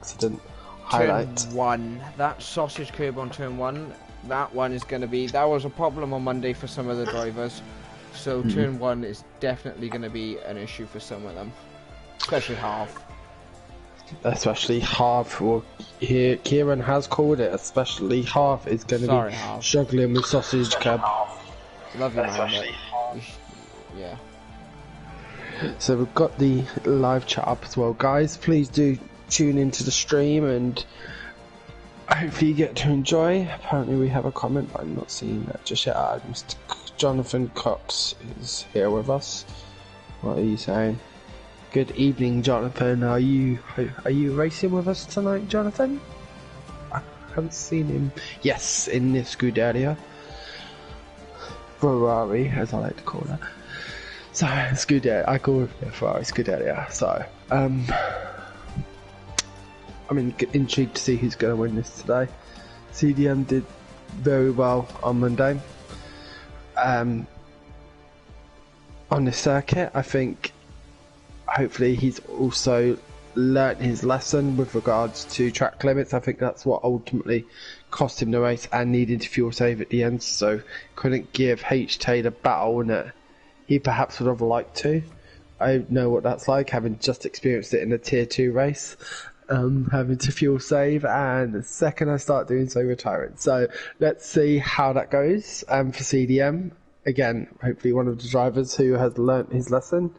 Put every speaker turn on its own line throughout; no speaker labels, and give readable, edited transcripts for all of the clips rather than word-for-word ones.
accident highlight.
Turn 1. That sausage curb on turn 1, that one is going to be... That was a problem on Monday for some of the drivers. So turn 1 is definitely going to be an issue for some of them. Especially half.
Especially half, or here Kieran has called it, especially half is going to be
half.
struggling with sausage curb.
Love you, man, but yeah.
So we've got the live chat up as well, guys. Please do tune into the stream and hopefully you get to enjoy. Apparently we have a comment, but I'm not seeing that just yet. Mr. Jonathan Cox is here with us. What are you saying? Good evening, Jonathan. Are you racing with us tonight, Jonathan? I haven't seen him. Yes, in this Scuderia. Ferrari, as I like to call her. So, Scuderia. I call it Ferrari Scuderia. So, I'm intrigued to see who's going to win this today. CDM did very well on Monday. On the circuit, I think hopefully he's also learnt his lesson with regards to track limits. I think that's what ultimately cost him the race and needed to fuel save at the end, so couldn't give H-Tay the battle that he perhaps would have liked to. I know what that's like, having just experienced it in a tier 2 race, having to fuel save, and the second I start doing so, retiring. So let's see how that goes for CDM. Again, hopefully one of the drivers who has learnt his lesson.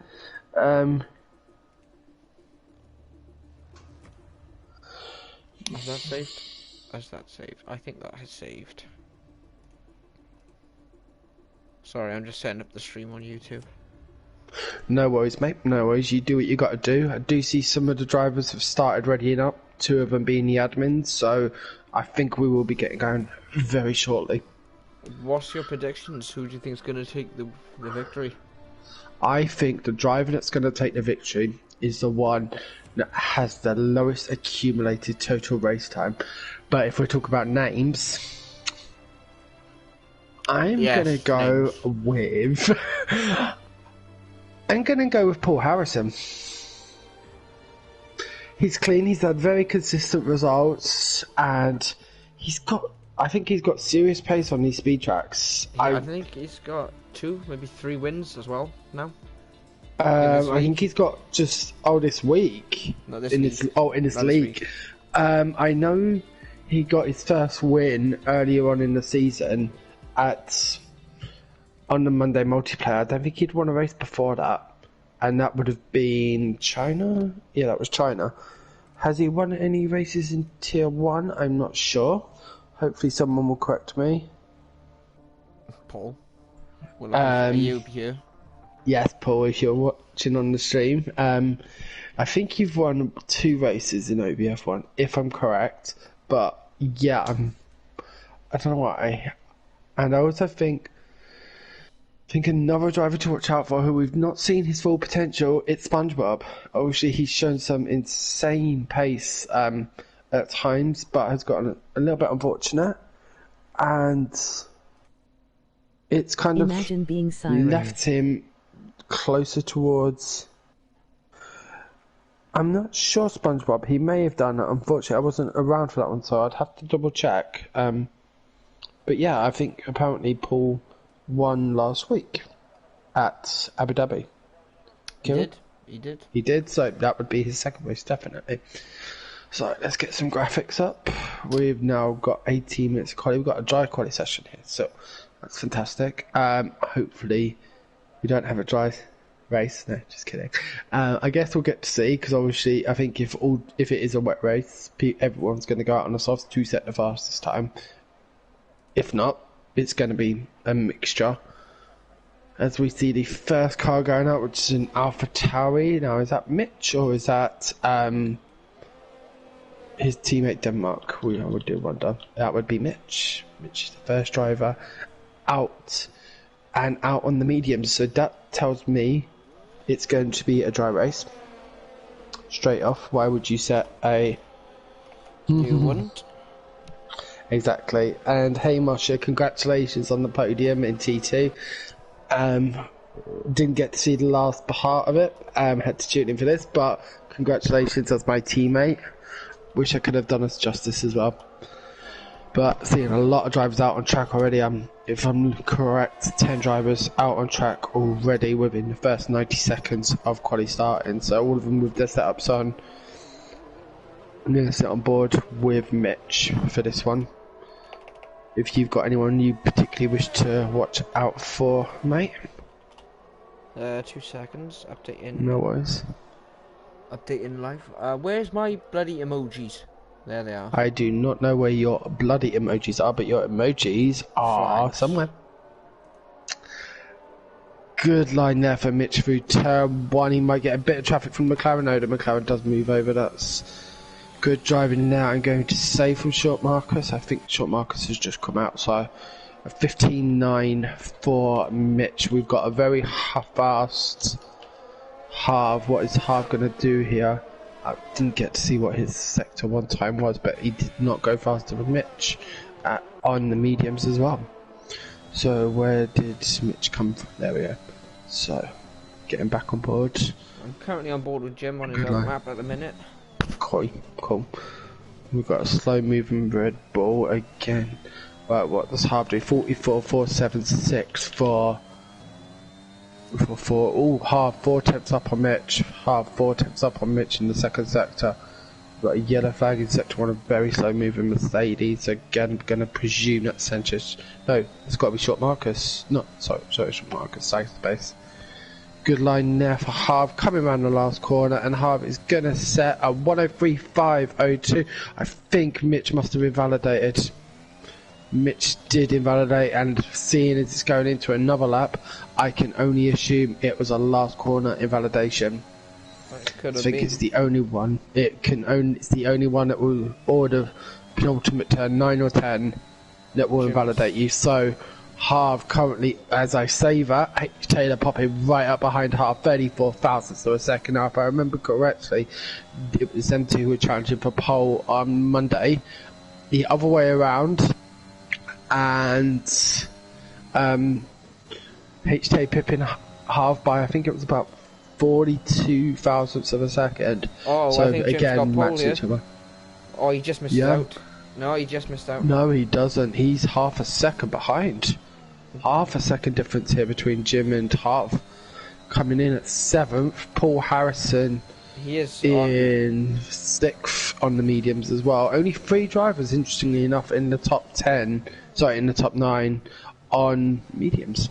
Is that saved? Is that saved? I think that has saved. Sorry, I'm just setting up the stream on YouTube.
No worries, mate. No worries. You do what you got to do. I do see some of the drivers have started readying up, 2 of them being the admins, so I think we will be getting going very shortly. What's
your predictions? Who do you think is going to take the victory?
I think the driver that's going to take the victory is the one that has the lowest accumulated total race time. But if we talk about names, I'm going to go with... I'm going to go with Paul Harrison. He's clean, he's had very consistent results, and I think he's got serious pace on these speed tracks.
Yeah, I think he's got 2, maybe 3 wins as well now.
I think he's got just this week.
No, this
in
week.
This league. I know he got his first win earlier on in the season on the Monday multiplayer. I don't think he'd won a race before that, and that would have been China. Yeah, that was China. Has he won any races in Tier 1? I'm not sure. Hopefully someone will correct me.
Paul, are you here?
Yes, Paul, if you're watching on the stream. I think you've won 2 races in OBF1, if I'm correct. But yeah, I don't know why. And I also think another driver to watch out for who we've not seen his full potential, it's SpongeBob. Obviously, he's shown some insane pace at times, but has gotten a little bit unfortunate. And it's kind of left him closer towards... I'm not sure, SpongeBob. He may have done it. Unfortunately, I wasn't around for that one, so I'd have to double check. But yeah, I think apparently Paul won last week at Abu Dhabi. He did, so that would be his second race, definitely. So let's get some graphics up. We've now got 18 minutes of quality. We've got a dry quality session here, so that's fantastic. Hopefully we don't have a dry race. No, just kidding. I guess we'll get to see, because obviously I think if it is a wet race, everyone's going to go out on a soft to set the fastest time. If not, it's going to be a mixture. As we see the first car going out, which is an AlphaTauri. Now, is that Mitch or is that his teammate Denmark? I would wonder. That would be Mitch. Mitch is the first driver out on the mediums. So that tells me it's going to be a dry race. Straight off, why would you set a...
You wouldn't?
Exactly. And hey Moshe, congratulations on the podium in T2. Didn't get to see the last part of it. Had to tune in for this, but congratulations as my teammate. Wish I could have done us justice as well. But seeing a lot of drivers out on track already, if I'm correct, 10 drivers out on track already within the first 90 seconds of quali starting. So all of them with their setups on. I'm going to sit on board with Mitch for this one. If you've got anyone you particularly wish to watch out for, mate.
2 seconds, updating.
No worries.
Updating live. Where's my bloody emojis? There they are.
I do not know where your bloody emojis are, but your emojis are
Flags.
somewhere. Good line there for Mitch through turn 1. He might get a bit of traffic from McLaren. No, the McLaren does move over. That's good driving now. I'm going to say from Short Marcus. I think Short Marcus has just come out, so a 15.9 for Mitch. We've got a very fast Harv. What is Harv going to do here? I didn't get to see what his sector 1 time was, but he did not go faster than Mitch on the mediums as well. So where did Mitch come from? There we go. So getting back on board.
I'm currently on board with Jim on his own map at the minute.
Cool. We've got a slow moving Red Bull again. Right, what does Harv do? 44.476 for Harv 4 tenths up on Mitch. Harv 4 tenths up on Mitch in the second sector. We've got a yellow flag in sector 1, a very slow moving Mercedes. Again, gonna presume that's Sanchez. No, it's got to be Short Marcus. No, sorry, Short Marcus, safe space. Good line there for Harv coming around the last corner, and Harv is gonna set a 103.502. I think Mitch must have invalidated. Mitch did invalidate, and seeing as it's going into another lap, I can only assume it was a last corner invalidation. I think it's the only one. It's the only one that will order penultimate turn 9 or 10 that will invalidate you. So Harv currently, as I say that, H. Taylor popping right up behind Harv, 34 thousandths of a second. Now, if I remember correctly, it was them two who were challenging for pole on Monday. The other way around. And HT pipping Harv by, I think it was about 42 thousandths of a second.
Oh,
so
I think
again, match each other.
Oh, he just missed out. No, he just missed out.
No, he doesn't. He's half a second behind. Half a second difference here between Jim and Harv. Coming in at 7th. Paul Harrison.
He is
in 6th on the mediums as well. Only 3 drivers, interestingly enough, in the top 10. Sorry, in the top 9 on mediums.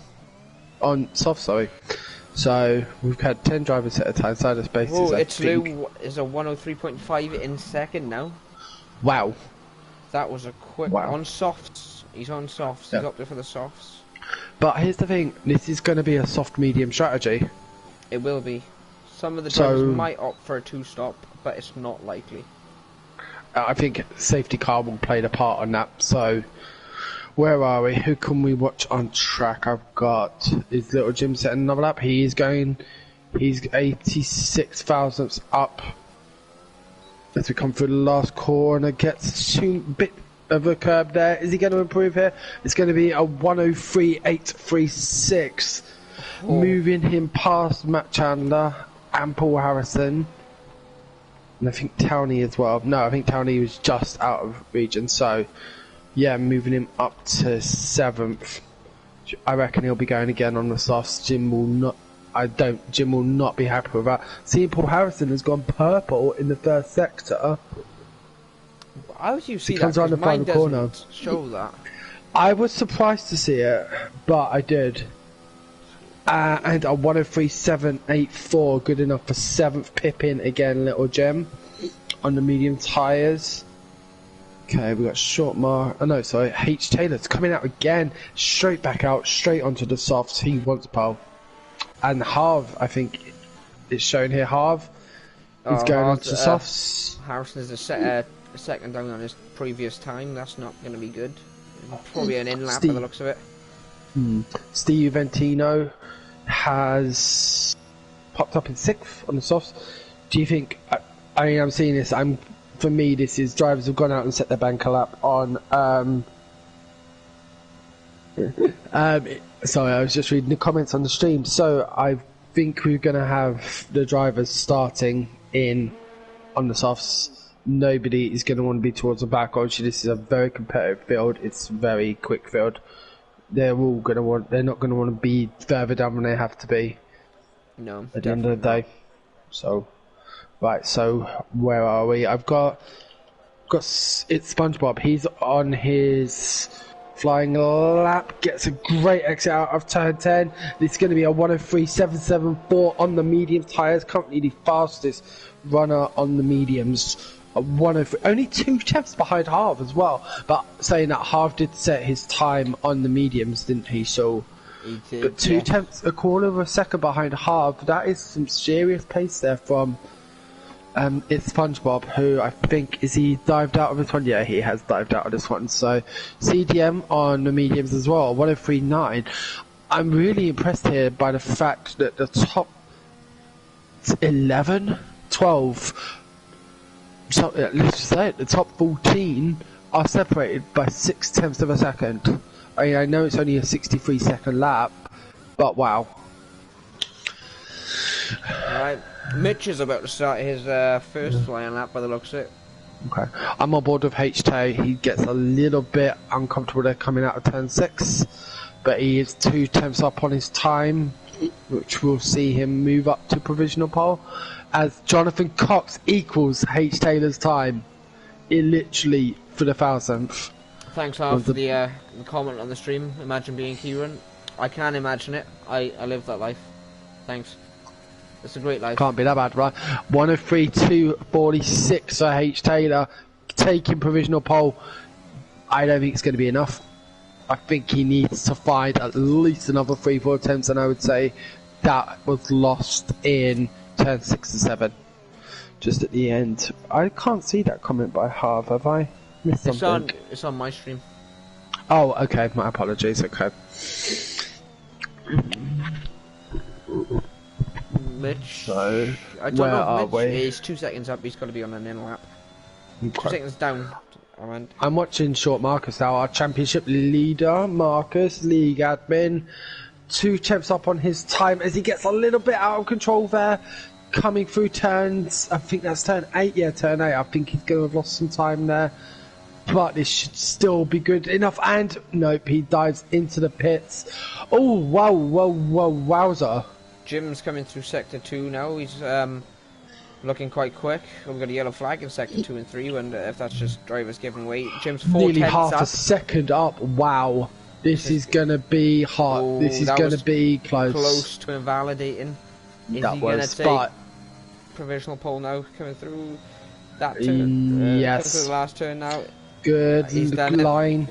On soft, sorry. So we've had 10 drivers at a time. Side of spaces.
Oh, it's Lou is a 103.5 in second now.
Wow.
That was a quick on softs. He's on softs. He's up there for the softs.
But here's the thing. This is going to be a soft medium strategy.
It will be. Some of the drivers might opt for a 2-stop, but it's not likely.
I think safety car will play the part on that. So, where are we? Who can we watch on track? I've got is Little Jim setting another lap. He's 86 thousandths up as we come through the last corner. Gets a bit of a curb there. Is he going to improve here? It's going to be a 103.836, moving him past Matt Chandler and Paul Harrison, and I think Towney as well. No, I think Towney was just out of region, so yeah, moving him up to 7th. I reckon he'll be going again on the softs. Jim will not be happy with that. Seeing Paul Harrison has gone purple in the first sector.
How do you see that?
Comes around the final corner.
Show that.
I was surprised to see it, but I did. And a 103.784, good enough for 7th. Pippin again, Little Gem on the medium tyres. Okay, we got H. Taylor's coming out again, straight back out, straight onto the softs. He wants pole. And Harv, I think it's shown here. Harv is going onto the softs.
Harrison is a second down on his previous time. That's not going to be good. Probably an in-lap by the looks of it.
Steve Ventino has popped up in 6th on the softs. Do you think? I mean, I'm seeing this. For me, this is drivers have gone out and set their banker lap on. Sorry, I was just reading the comments on the stream. So I think we're going to have the drivers starting in on the softs nobody is going to want to be towards the back. Obviously, this is a very competitive field. It's a very quick field. They're all going to want. They're not going to want to be further down than they have to be.
No.
At the end of the day. So, right. So where are we? I've got it's SpongeBob. He's on his flying lap, gets a great exit out of turn 10. This is going to be a 103.774 on the medium tyres. Currently the fastest runner on the mediums. A 103, only 2 tenths behind Harv as well. But saying that, Harv did set his time on the mediums, didn't he? So,
He did,
but 2 tenths, a quarter of a second behind Harv. That is some serious pace there from. It's SpongeBob, who I think, is he dived out of this one? Yeah, he has dived out of this one. So, CDM on the mediums as well, 103.9. I'm really impressed here by the fact that the top 11, 12, so let's just say it, the top 14 are separated by 6 tenths of a second. I mean, I know it's only a 63-second lap, but wow.
Alright, Mitch is about to start his first flying lap by the looks of it.
Okay, I'm on board with HT. He gets a little bit uncomfortable there coming out of turn 6, but he is 2 tenths up on his time, which will see him move up to provisional pole, as Jonathan Cox equals H. Taylor's time. It literally for the 1000th.
Thanks, Harv, for the comment on the stream. Imagine being TIER1. I can imagine it. I live that life. Thanks. It's a great life.
Can't be that bad, right? 103.246 for H. Taylor, taking provisional pole. I don't think it's going to be enough. I think he needs to find at least another 3-4 attempts, and I would say that was lost in turn 6 and 7. Just at the end. I can't see that comment by Harv, have I missed something?
It's on my stream.
Oh, okay, my apologies, okay.
Mitch.
So,
I don't
where
know
are
if
we?
Mitch is 2 seconds up, he's got to be on an in lap. 2 seconds down.
I'm watching Short Marcus now, our championship leader, Marcus, league admin. 2 tenths up on his time as he gets a little bit out of control there. Coming through turns, I think that's turn 8, yeah, turn 8. I think he's going to have lost some time there. But this should still be good enough, and nope, he dives into the pits. Oh, wow, wowza.
Jim's coming through sector 2 now, he's looking quite quick. We've got a yellow flag in sector 2 and 3, and if that's just drivers giving way. Jim's 4
nearly
tenths
half
up.
a second up, wow. This is going to be hot, this is going to be close.
Close to invalidating. Is
That
he going to
was,
take
but
provisional pole now, coming through that turn?
yes.
Coming through the last turn now.
Good
He's done
line.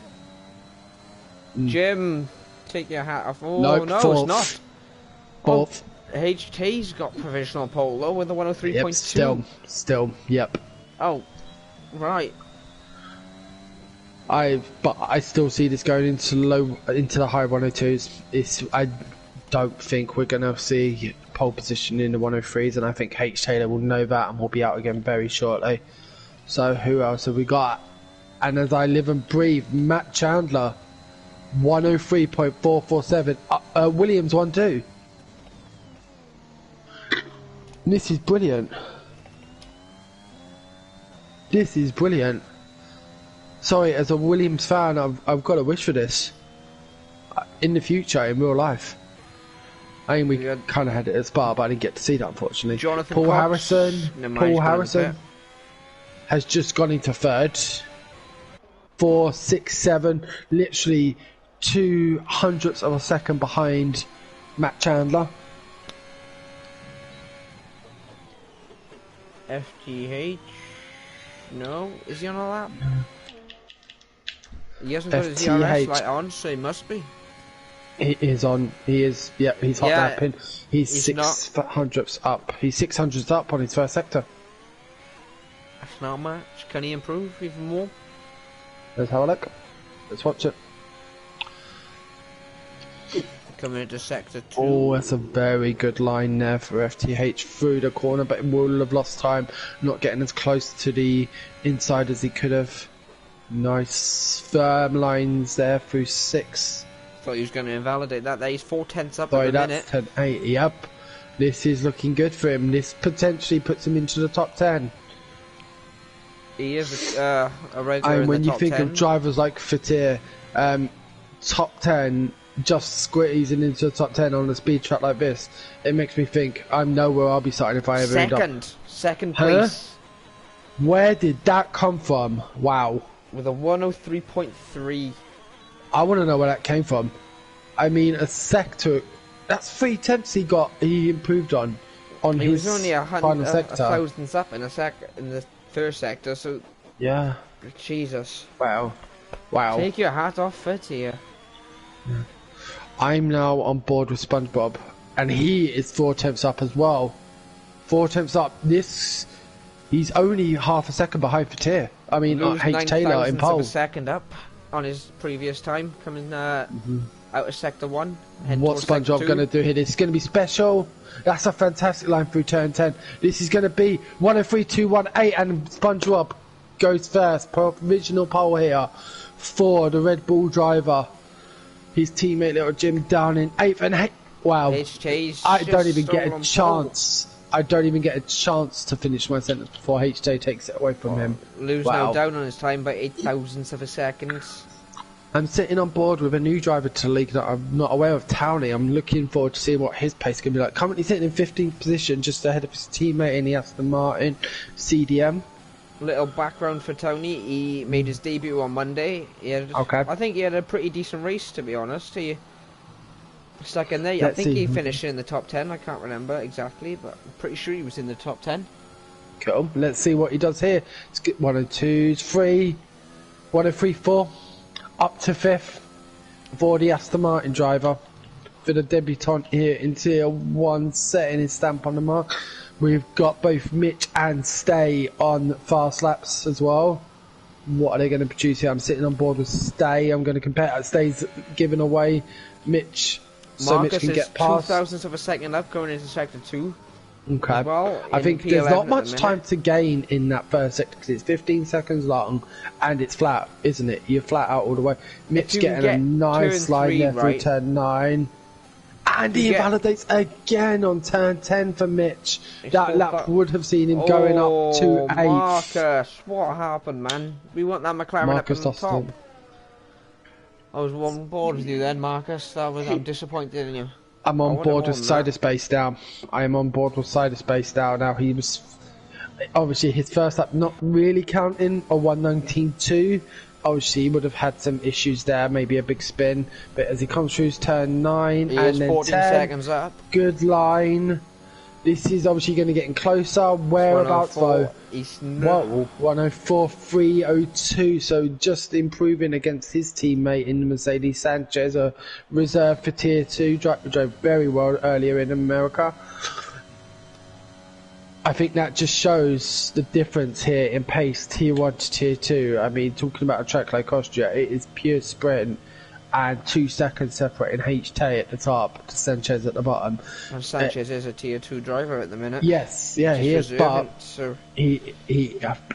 Jim, take your hat off. Oh,
Nope,
no,
fourth.
it's not.
Fourth.
Oh, HT's got provisional pole though with the 103.2.
Yep, still, yep.
Oh, right.
But I still see this going into the high 102s. I don't think we're gonna see pole position in the 103s, and I think H Taylor will know that and will be out again very shortly. So who else have we got? And as I live and breathe, Matt Chandler, 103.447. Williams 1-2. This is brilliant. This is brilliant. Sorry, as a Williams fan, I've got a wish for this. In the future, in real life. I mean, we kind of had it at Spa, but I didn't get to see that, unfortunately.
Jonathan
Paul
Cox.
Harrison has just gone into third. 4, 6, 7, literally 0.02 of a second behind Matt Chandler.
FGH. No, is he on a lap? He hasn't got his ERS light on, so he must be.
He is on. He is. Yep, he's hot lapping. He's 600ths up. He's 600ths up on his first sector.
That's not much. Can he improve even more?
Let's have a look. Let's watch it.
Coming into sector 2.
Oh, that's a very good line there for FTH through the corner, but he will have lost time, not getting as close to the inside as he could have. Nice firm lines there through 6.
Thought he was going to invalidate that. There, he's 4 tenths up
Sorry,
at the minute.
that's 10.8. Yep. This is looking good for him. This potentially puts him into the top 10.
He is a regular
And when
in the
you
top
think
10.
of drivers like Fatir, top 10, just squeezing into the top 10 on a speed track like this, it makes me think I know where I'll be starting if I ever end up.
Second
Huh?
place.
Where did that come from? Wow.
With a 103.3.
I want to know where that came from. I mean, a sector. That's 3 tenths he improved on
He
his
was only
final
a
sector.
thousandths up in the first sector, so
Yeah.
Jesus.
Wow. Wow.
Take your hat off for TIER.
I'm now on board with SpongeBob, and he is 4 tenths up as well. 4 tenths up. He's only half a second behind Fatir. I mean, H. Taylor in pole.
Of a second up on his previous time, coming out of sector 1.
What's SpongeBob going to do here? This is going to be special. That's a fantastic line through turn 10. This is going to be 103.218, and SpongeBob goes first. Provisional pole here for the Red Bull driver. His teammate Little Jim down in 8th, and wow, I don't even get a chance. I don't even get a chance to finish my sentence before HJ takes it away from him.
Lose now down on his time by 8 thousandths of a second.
I'm sitting on board with a new driver to the league that I'm not aware of, Towney. I'm looking forward to seeing what his pace can be like. Currently sitting in 15th position, just ahead of his teammate in the Aston Martin CDM.
Little background for Tony. He made his debut on Monday. I think he had a pretty decent race, to be honest. He stuck in there. I think he finished in the top 10. I can't remember exactly, but I'm pretty sure he was in the top 10.
Cool. Let's see what he does here. Let's get 102, 3, 103, 4, up to 5th for the Aston Martin driver. For the debutant here in Tier 1, setting his stamp on the mark. We've got both Mitch and Stay on fast laps as well. What are they going to produce here? I'm sitting on board with Stay. I'm going to compare. Stay's giving away Mitch, so
Marcus
Mitch can get past.
2 thousandths of a second up going into sector 2.
Okay.
Well,
I think there's not much time to gain in that first sector because it's 15 seconds long and it's flat, isn't it? You're flat out all the way. Mitch getting a nice line there through turn 9. And he invalidates again on turn 10 for Mitch. That lap would have seen him going up to 8th.
Marcus, what happened, man? We want that McLaren
Marcus
up on top. I was on board with you then, Marcus. I'm disappointed in you.
I'm on board with Cyberspace now. I am on board with Cyberspace now. Now he was obviously his first lap not really counting a 119.2. Obviously he would have had some issues there, maybe a big spin, but as he comes through his turn 9 and then
14
10,
seconds up.
Good line. This is obviously going to get closer. Whereabouts though? Whoa, 104.302. So just improving against his teammate in the Mercedes. Sanchez, a reserve for Tier 2, drove very well earlier in America. I think that just shows the difference here in pace, Tier 1 to Tier 2. I mean, talking about a track like Austria, it is pure sprint and 2 seconds separating HT at the top to Sanchez at the bottom.
And Sanchez is a Tier 2 driver at the minute.
Yes, yeah, he is, but I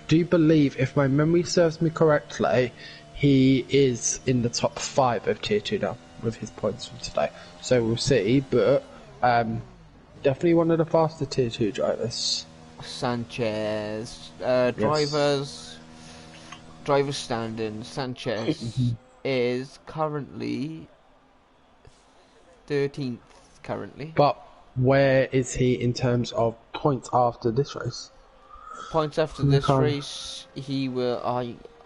do believe, if my memory serves me correctly, he is in the top 5 of Tier 2 now with his points from today. So we'll see, but definitely one of the faster Tier 2 drivers.
Sanchez, drivers standing. Sanchez is currently 13th currently. But
where is he in terms of points after this race?
Points after this race, he will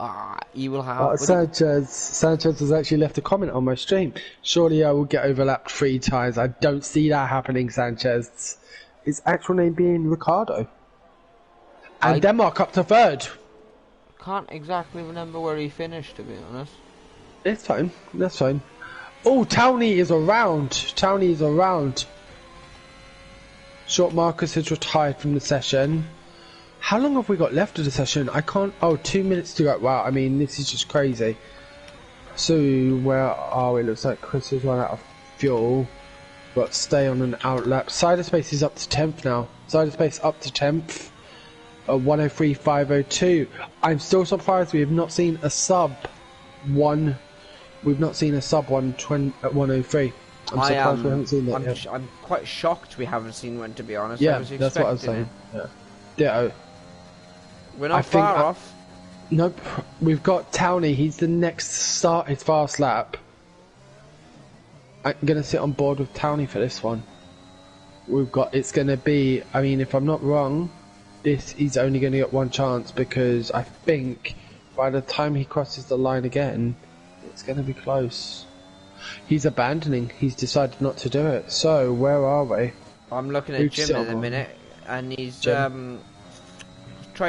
have.
Sanchez has actually left a comment on my stream. Surely I will get overlapped 3 times. I don't see that happening, Sanchez. His actual name being Ricardo. And Denmark up to 3rd.
Can't exactly remember where he finished, to be honest.
It's fine. That's fine. Oh, Towney is around. Towney is around. Short Marcus has retired from the session. How long have we got left of the session? I can't... Oh, 2 minutes to go. Wow, I mean, this is just crazy. So, where are we? Looks like Chris has run out of fuel. But stay on an outlap. Cyberspace is up to 10th now. Cyberspace up to 10th. 103.502. I'm still surprised we have not seen a sub 1. We've not seen a sub 103. I'm surprised we haven't seen that yet.
I'm quite shocked we haven't seen one, to be honest.
Yeah, that's what I was saying. Yeah. Ditto.
We're not far off.
Nope. We've got Towney. He's the next to start his fast lap. I'm gonna sit on board with Towney for this one. It's gonna be, I mean, if I'm not wrong, he's only gonna get one chance, because I think by the time he crosses the line again, it's gonna be close. He's abandoning. He's decided not to do it. So where are we?
I'm looking at Jim in a minute, and he's tried.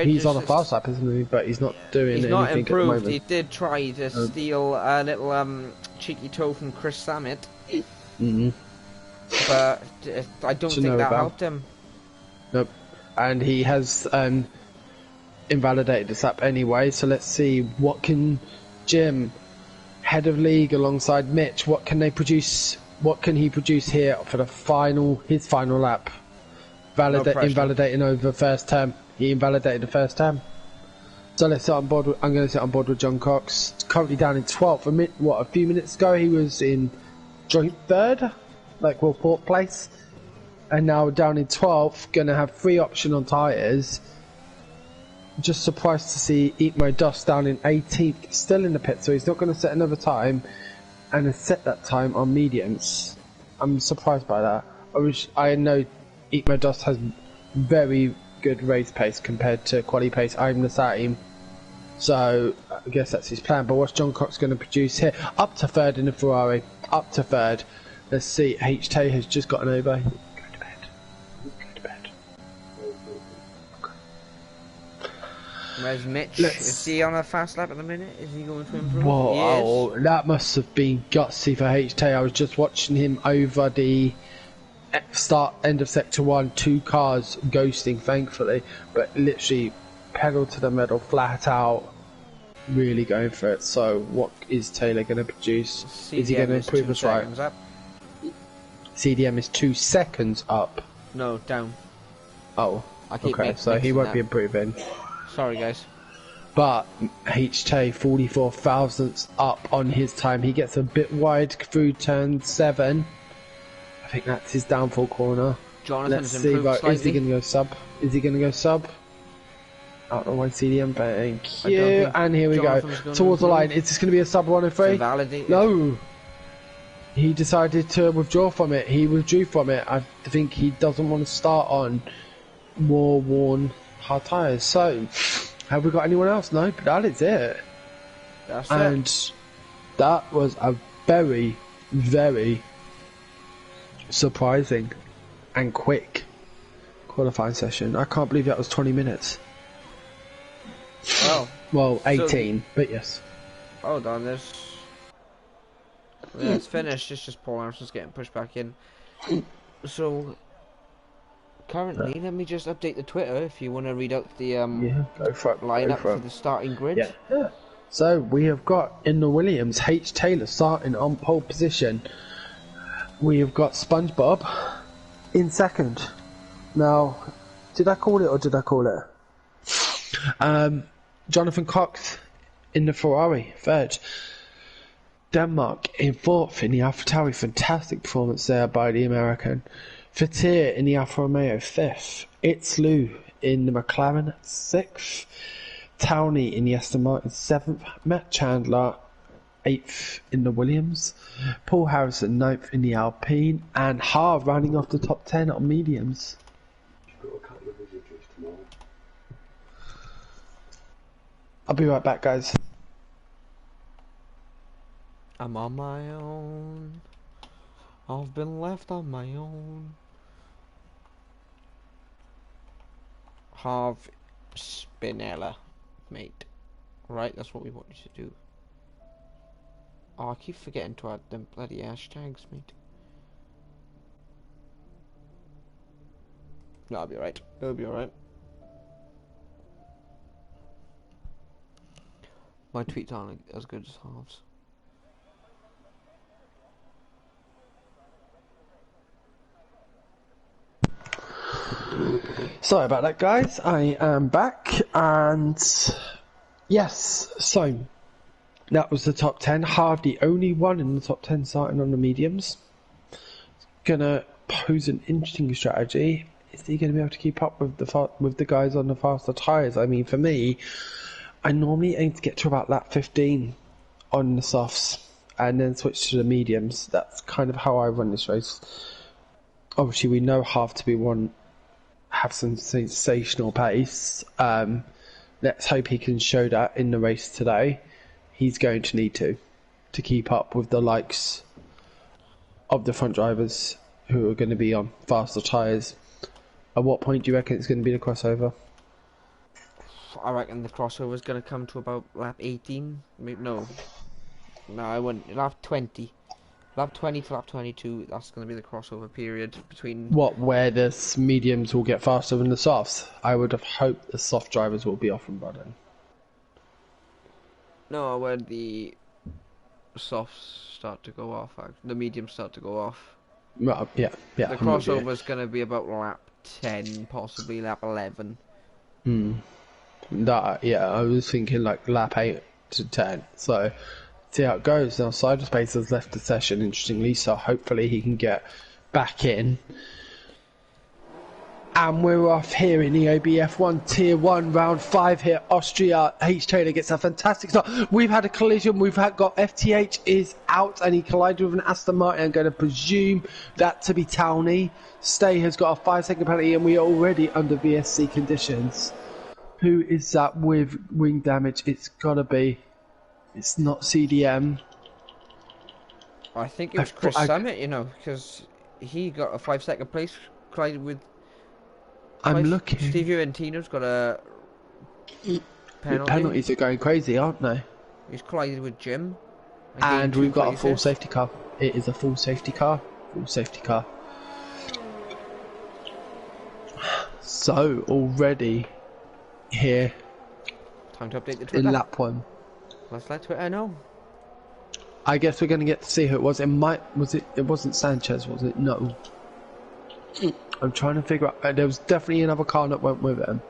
He's on a fast lap, isn't he? But he's not doing anything
not improved.
At the moment.
He did try to steal a little cheeky toe from Chris Samet. But I don't think that helped him.
Nope. And he has invalidated this lap anyway, so let's see what can Jim, head of league alongside Mitch, what can they produce? What can he produce here for his final lap? Invalidating over first term. He invalidated the first term. So let's sit on board. I'm going to sit on board with John Cox. He's currently down in 12th. A few minutes ago he was in joint third, like fourth place, and now down in 12th. Going to have free option on tyres. Just surprised to see Eatmo Dust down in 18th, still in the pit, so he's not going to set another time, and has set that time on mediums. I'm surprised by that. I know Eatmo Dust has very good race pace compared to quali pace. I'm the same, so I guess that's his plan. But what's John Cox going to produce here? Up to third in the Ferrari, up to third. Let's see. HT has just gotten over.
Where's Mitch? Is he on a fast lap at the minute? Is he going to improve?
Whoa, that must have been gutsy for HT. I was just watching him over the end of sector 1, 2 cars ghosting, thankfully, but literally pedal to the metal, flat out, really going for it. So what is Taylor going to produce?
CDM
is he going to improve us right?
Up.
CDM is 2 seconds up.
No, down.
Oh, okay, so he won't be improving.
Sorry, guys.
But HT 44 thousandths up on his time. He gets a bit wide through turn 7. I think that's his downfall corner.
Jonathan's
Let's see,
slightly.
Is he going to go sub? Is he going to go sub? Out of my CDM, thank you. And here we go. Towards the line. Is this going to be a sub 103? No. He decided to withdraw from it. He withdrew from it. I think he doesn't want to start on more worn hard tyres. So, have we got anyone else? No, but that is it.
That's
and
it.
That was a very, very surprising and quick qualifying session. I can't believe that was 20 minutes. Well, 18, but yes.
Hold on, yeah, it's finished. It's just Paul Armstrong's getting pushed back in. So, currently, let me just update the Twitter if you want to read out the
go for it.
lineup for the starting grid.
Yeah. So, we have got in the Williams, H. Taylor starting on pole position. We have got SpongeBob in second. Now, did I call it or did I call it? Jonathan Cox in the Ferrari, third. Denmark in fourth in the AlphaTauri. Fantastic performance there by the American. Fatir in the Alfa Romeo, fifth. Itzlu in the McLaren, sixth. Towney in the Aston Martin, seventh. Matt Chandler, eighth in the Williams. Paul Harrison, ninth in the Alpine. And Haar running off the top 10 on mediums. I'll be right back, guys.
I'm on my own. I've been left on my own. Half Spinella, mate. Right, that's what we want you to do. Oh, I keep forgetting to add them bloody hashtags, mate. No, I'll be alright. It'll be alright. My tweets aren't as good as halves.
Sorry about that, guys. I am back, and yes, so that was the top 10. Hard the only one in the top 10 starting on the mediums. Gonna pose an interesting strategy. Is he gonna be able to keep up with the guys on the faster tyres? I mean, for me, I normally aim to get to about lap 15 on the softs and then switch to the mediums. That's kind of how I run this race. Obviously, we know half to be one have some sensational pace. Let's hope he can show that in the race today. He's going to need to keep up with the likes of the front drivers who are going to be on faster tyres. At what point do you reckon it's going to be the crossover?
I reckon the crossover is going to come to about lap 18. No, I wouldn't. Lap 20. Lap 20 to lap 22, that's going to be the crossover period between...
What, where the mediums will get faster than the softs? I would have hoped the soft drivers will be off and running.
No, where the softs start to go off, the mediums start to go off.
Well, yeah.
The crossover is going to be about lap 10, possibly lap 11.
I was thinking like lap 8 to 10, so see how it goes. Now Cyberspace has left the session, interestingly, so hopefully he can get back in. And we're off here in the OBF1 Tier 1 round 5 here. Austria, H. Taylor gets a fantastic start. We've had a collision. We've got FTH is out and he collided with an Aston Martin. I'm going to presume that to be Towney. Stay has got a 5-second penalty and we are already under VSC conditions. Who is that with wing damage? It's got to be. It's not CDM.
I think it was Chris Summit, you know, because he got a 5-second place, collided with...
I'm looking.
Steve Urantino's got a penalty.
Penalties are going crazy, aren't they?
He's collided with Jim.
And we've got a full safety car. It is a full safety car. Full safety car. So, already here.
Time to update the Twitter.
In lap 1.
Let's let Twitter know.
I guess we're going to get to see who it was. It wasn't Sanchez, was it? No. I'm trying to figure out. There was definitely another car that went with him.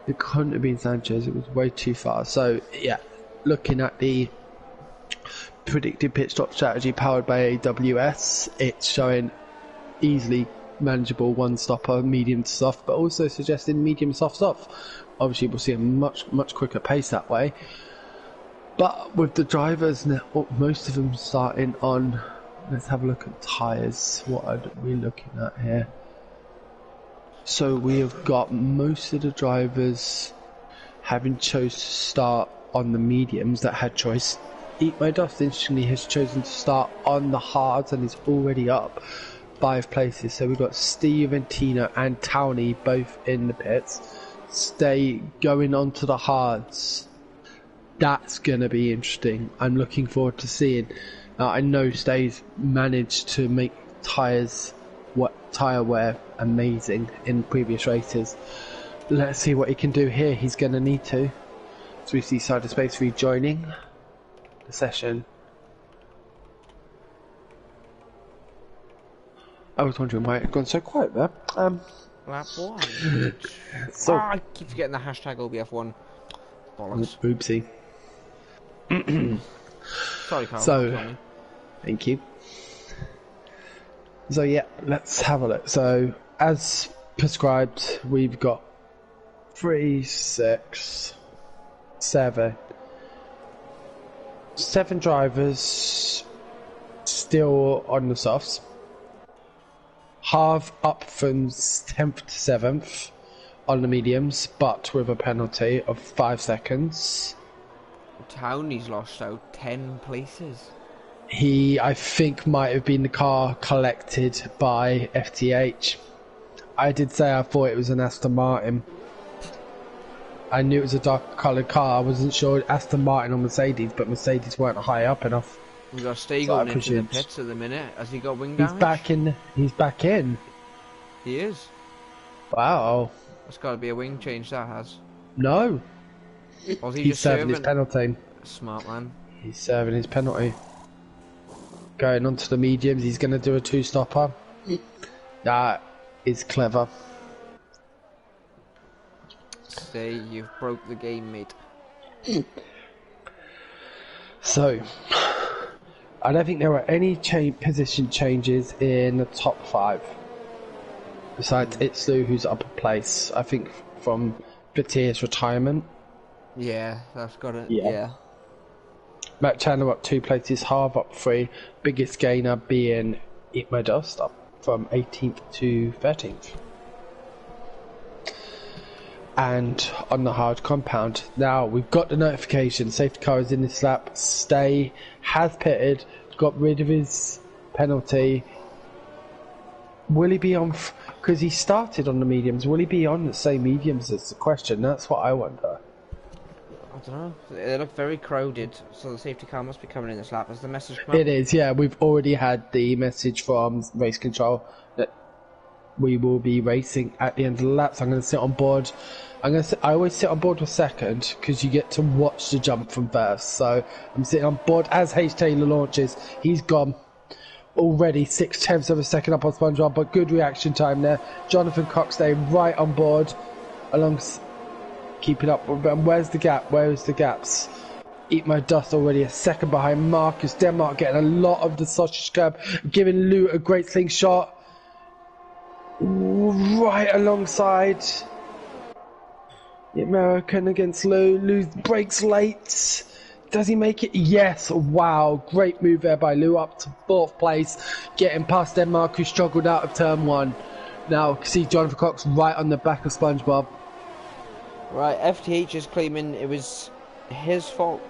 It couldn't have been Sanchez. It was way too far. So yeah, looking at the predicted pit stop strategy powered by AWS, it's showing easily manageable one stopper, medium to soft, but also suggesting medium soft off. Obviously, we'll see a much quicker pace that way. But with the drivers, most of them starting on. Let's have a look at tyres. What are we looking at here? So we have got most of the drivers having chose to start on the mediums that had choice. Eat My Dust, interestingly, has chosen to start on the hards and is already up 5 places. So we've got Steve and Tino and Towney both in the pits. Stay going on to the hards. That's going to be interesting. I'm looking forward to seeing. I know Stay's managed to make tyre wear amazing in previous races. Let's see what he can do here. He's going to need to. So we see Cyberspace rejoining the session. I was wondering why it had gone so quiet there.
Lap 1.
So,
I keep forgetting the hashtag OBF1. Bollocks.
Oopsie.
Sorry, Carl.
So, thank you. So yeah, let's have a look. So as prescribed, we've got 3, 6, 7 drivers still on the softs. Half up from 10th to 7th on the mediums, but with a penalty of 5 seconds.
Towney's lost out 10 places.
He, I think, might have been the car collected by FTH. I did say I thought it was an Aston Martin. I knew it was a dark coloured car. I wasn't sure Aston Martin or Mercedes, but Mercedes weren't high up enough.
We've got Stay going into the pits at the minute. Has he got wing damage?
He's back in.
He is.
Wow.
That's got to be a wing change, that has.
No.
Or he
He's
just
serving his penalty.
Smart man.
He's serving his penalty. Going on to the mediums, he's going to do a 2-stopper. That is clever.
Say you've broke the game, mate.
So, I don't think there were any position changes in the top 5. Besides Itsu, who's up a place, I think, from Batir's retirement.
Yeah, that's got it.
Yeah.
Yeah.
Matt Chandler up 2 places, Harv up 3. Biggest gainer being Eat My Dust up from 18th to 13th. And on the hard compound, now we've got the notification. Safety car is in this lap. Stay has pitted, got rid of his penalty. Will he be on? Because he started on the mediums. Will he be on the same mediums? Is the question. That's what I wonder.
I don't know. They look very crowded, so the safety car must be coming in this lap. Has the message come up?
It is, yeah. We've already had the message from race control that we will be racing at the end of the lap. So I'm going to sit on board. I always sit on board with second because you get to watch the jump from first. So I'm sitting on board as H. Taylor launches. He's gone already 0.6 of a second up on SpongeBob, but good reaction time there. Jonathan Coxday right on board, along keeping up. And where's the gap? Where is the gaps? Eat My Dust already a second behind Marcus. Denmark getting a lot of the sausage curb, giving Lou a great slingshot right alongside the American against Lou. Lou breaks late. Does he make it? Yes. Wow, great move there by Lou, up to 4th place, getting past Denmark, who struggled out of turn 1. Now see Jonathan Cox right on the back of SpongeBob.
Right, FTH is claiming it was his fault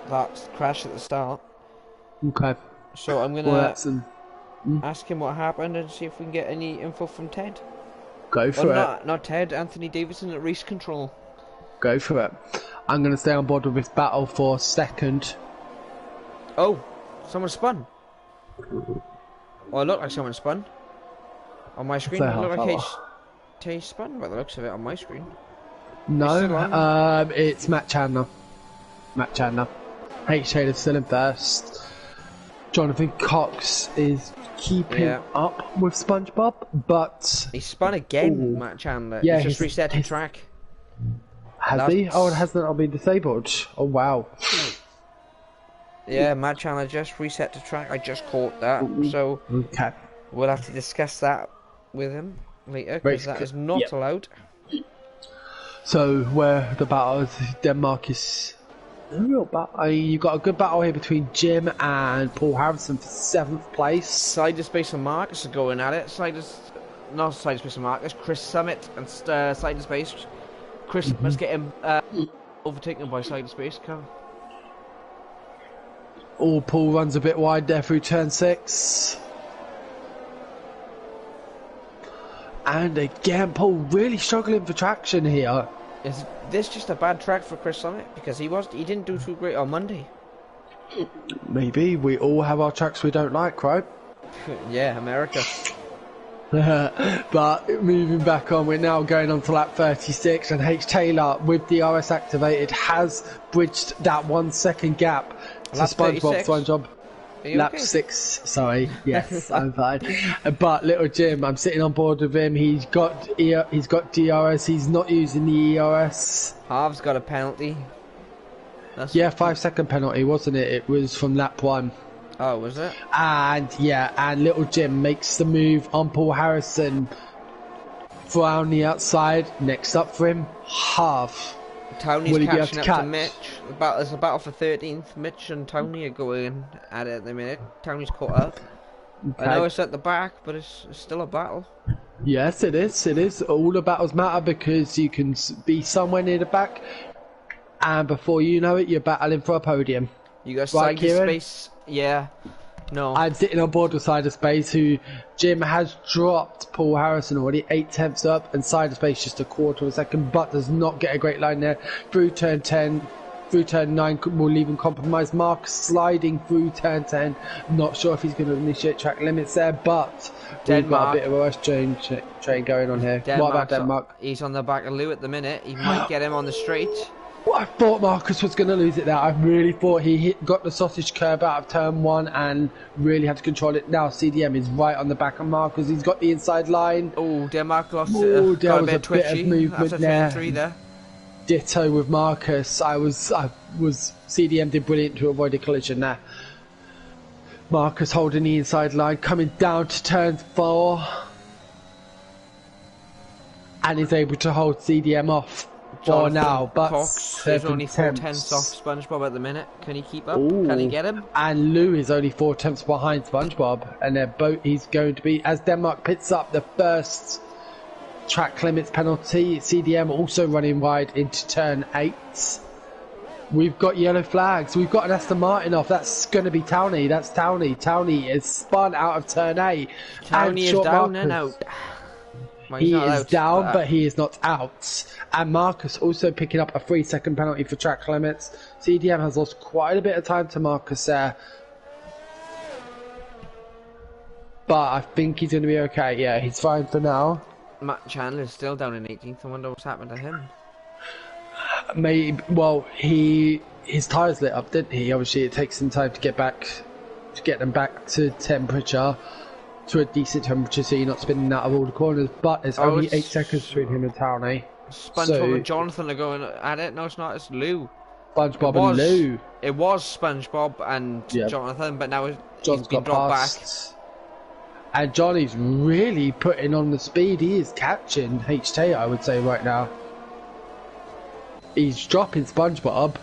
that crash at the start.
Okay.
So I'm gonna
Well,
ask him what happened and see if we can get any info from Ted.
Go for it.
Not Ted, Anthony Davidson at Race Control.
Go for it. I'm going to stay on board with this battle for second.
Oh, someone spun. Oh, it looked like someone spun. On my screen, it looked like H spun by the looks of it on my screen.
No, it's Matt Chandler. Matt Chandler. H. Taylor's still in first. Jonathan Cox is keeping up with SpongeBob, but
he spun again.
Ooh.
Matt Chandler.
Yeah,
he's just reset the track.
Has he? Oh, it hasn't all been disabled. Oh wow.
Yeah, Matt Chandler just reset the track. I just caught that, so
okay.
We'll have to discuss that with him later, because that is not allowed.
So where the battle is, Denmark is a real battle. You've got a good battle here between Jim and Paul Harrison for 7th place.
Cyberspace and Marcus are going at it. Not Cyberspace and Marcus. Chris Summit and Cyberspace. Chris must get him overtaken by Cyberspace. Come.
Oh, Paul runs a bit wide there through turn 6. And again, Paul really struggling for traction here.
Is this just a bad track for Chris Summit? Because he didn't do too great on Monday.
Maybe we all have our tracks we don't like, right?
Yeah, America.
But moving back on, we're now going on to lap 36, and H. Taylor with DRS activated has bridged that 1 second gap to SpongeBob. Lap
okay?
6, sorry. Yes, I'm fine. But little Jim, I'm sitting on board with him. He's got DRS. He's not using the ERS.
Harv's got a penalty.
Yeah, 5-second penalty, wasn't it? It was from lap 1.
Oh, was it?
And little Jim makes the move on Paul Harrison on the outside. Next up for him, Harv.
Tony's catching up to Mitch. There's a battle for 13th. Mitch and Tony are going at it at the minute. Tony's caught up. Okay. I know it's at the back, but it's still a battle.
Yes, it is. It is. All the battles matter because you can be somewhere near the back, and before you know it, you're battling for a podium.
You got Cyberspace. Yeah. No.
I'm sitting on board with Cyberspace, who Jim has dropped Paul Harrison already 0.8 up, and Cyberspace just a quarter of a second, but does not get a great line there. Through turn 10, through turn 9 will leave him compromised. Mark sliding through turn 10. Not sure if he's going to initiate track limits there, but we've got a bit of a rush train going on here. What about Denmark?
He's on the back of Lou at the minute. He might get him on the straight.
I thought Marcus was going to lose it there. I really thought he got the sausage curb out of turn 1 and really had to control it. Now CDM is right on the back of Marcus. He's got the inside line.
Oh, Denmark lost it. There was a bit of movement there.
Ditto with Marcus. CDM did brilliant to avoid a collision there. Marcus holding the inside line, coming down to turn 4. And is able to hold CDM off. for now, but
Cox is only 4 tenths off SpongeBob at the minute. Can he keep up? Ooh. Can he get him?
And Lou is only 4 tenths behind SpongeBob, and their boat he's going to be, as Denmark picks up the first track limits penalty. CDM also running wide into turn 8. We've got yellow flags. We've got an Aston Martin off. That's going to be Towney. That's Towney. Towney is spun out of turn 8.
Towney is down and out. Well,
he is down, but he is not out. And Marcus also picking up a 3-second penalty for track limits. CDM has lost quite a bit of time to Marcus there. But I think he's going to be okay. Yeah, he's fine for now.
Matt Chandler is still down in 18th. I wonder what's happened to him.
Maybe, well, his tyres lit up, didn't he? Obviously, it takes some time to get them back to temperature, to a decent temperature, so you're not spinning out of all the corners. But there's only 8 seconds between him and Towney.
SpongeBob and Jonathan are going at it. No, it's not. It's Lou.
SpongeBob and Lou.
It was SpongeBob and Jonathan, but now he's been dropped back.
And Johnny's really putting on the speed. He is catching HT, I would say, right now. He's dropping SpongeBob.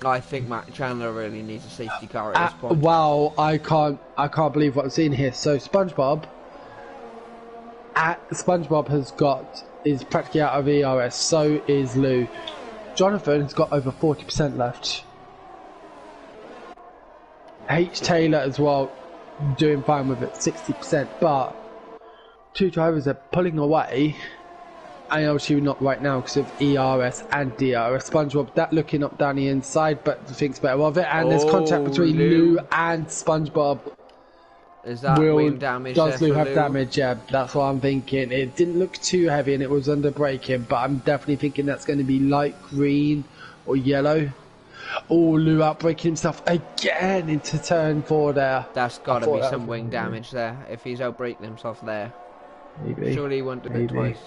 I think Matt Chandler really needs a safety car at this point.
Wow, I can't believe what I'm seeing here. So SpongeBob is practically out of ERS. So is Lou. Jonathan has got over 40% left. H Taylor as well, doing fine with it, 60%. But two drivers are pulling away. And obviously not right now because of ERS and DRS. SpongeBob that looking up down the inside, but thinks better of it. And there's contact between Lou and SpongeBob.
Is that wing damage?
Does Lou have damage? Yeah, that's what I'm thinking. It didn't look too heavy and it was under braking, but I'm definitely thinking that's going to be light green or yellow. Oh, Lou outbraking himself again into turn 4 there.
That's got to be some wing damage there. If he's outbraking himself there,
maybe.
Surely he won't do it twice.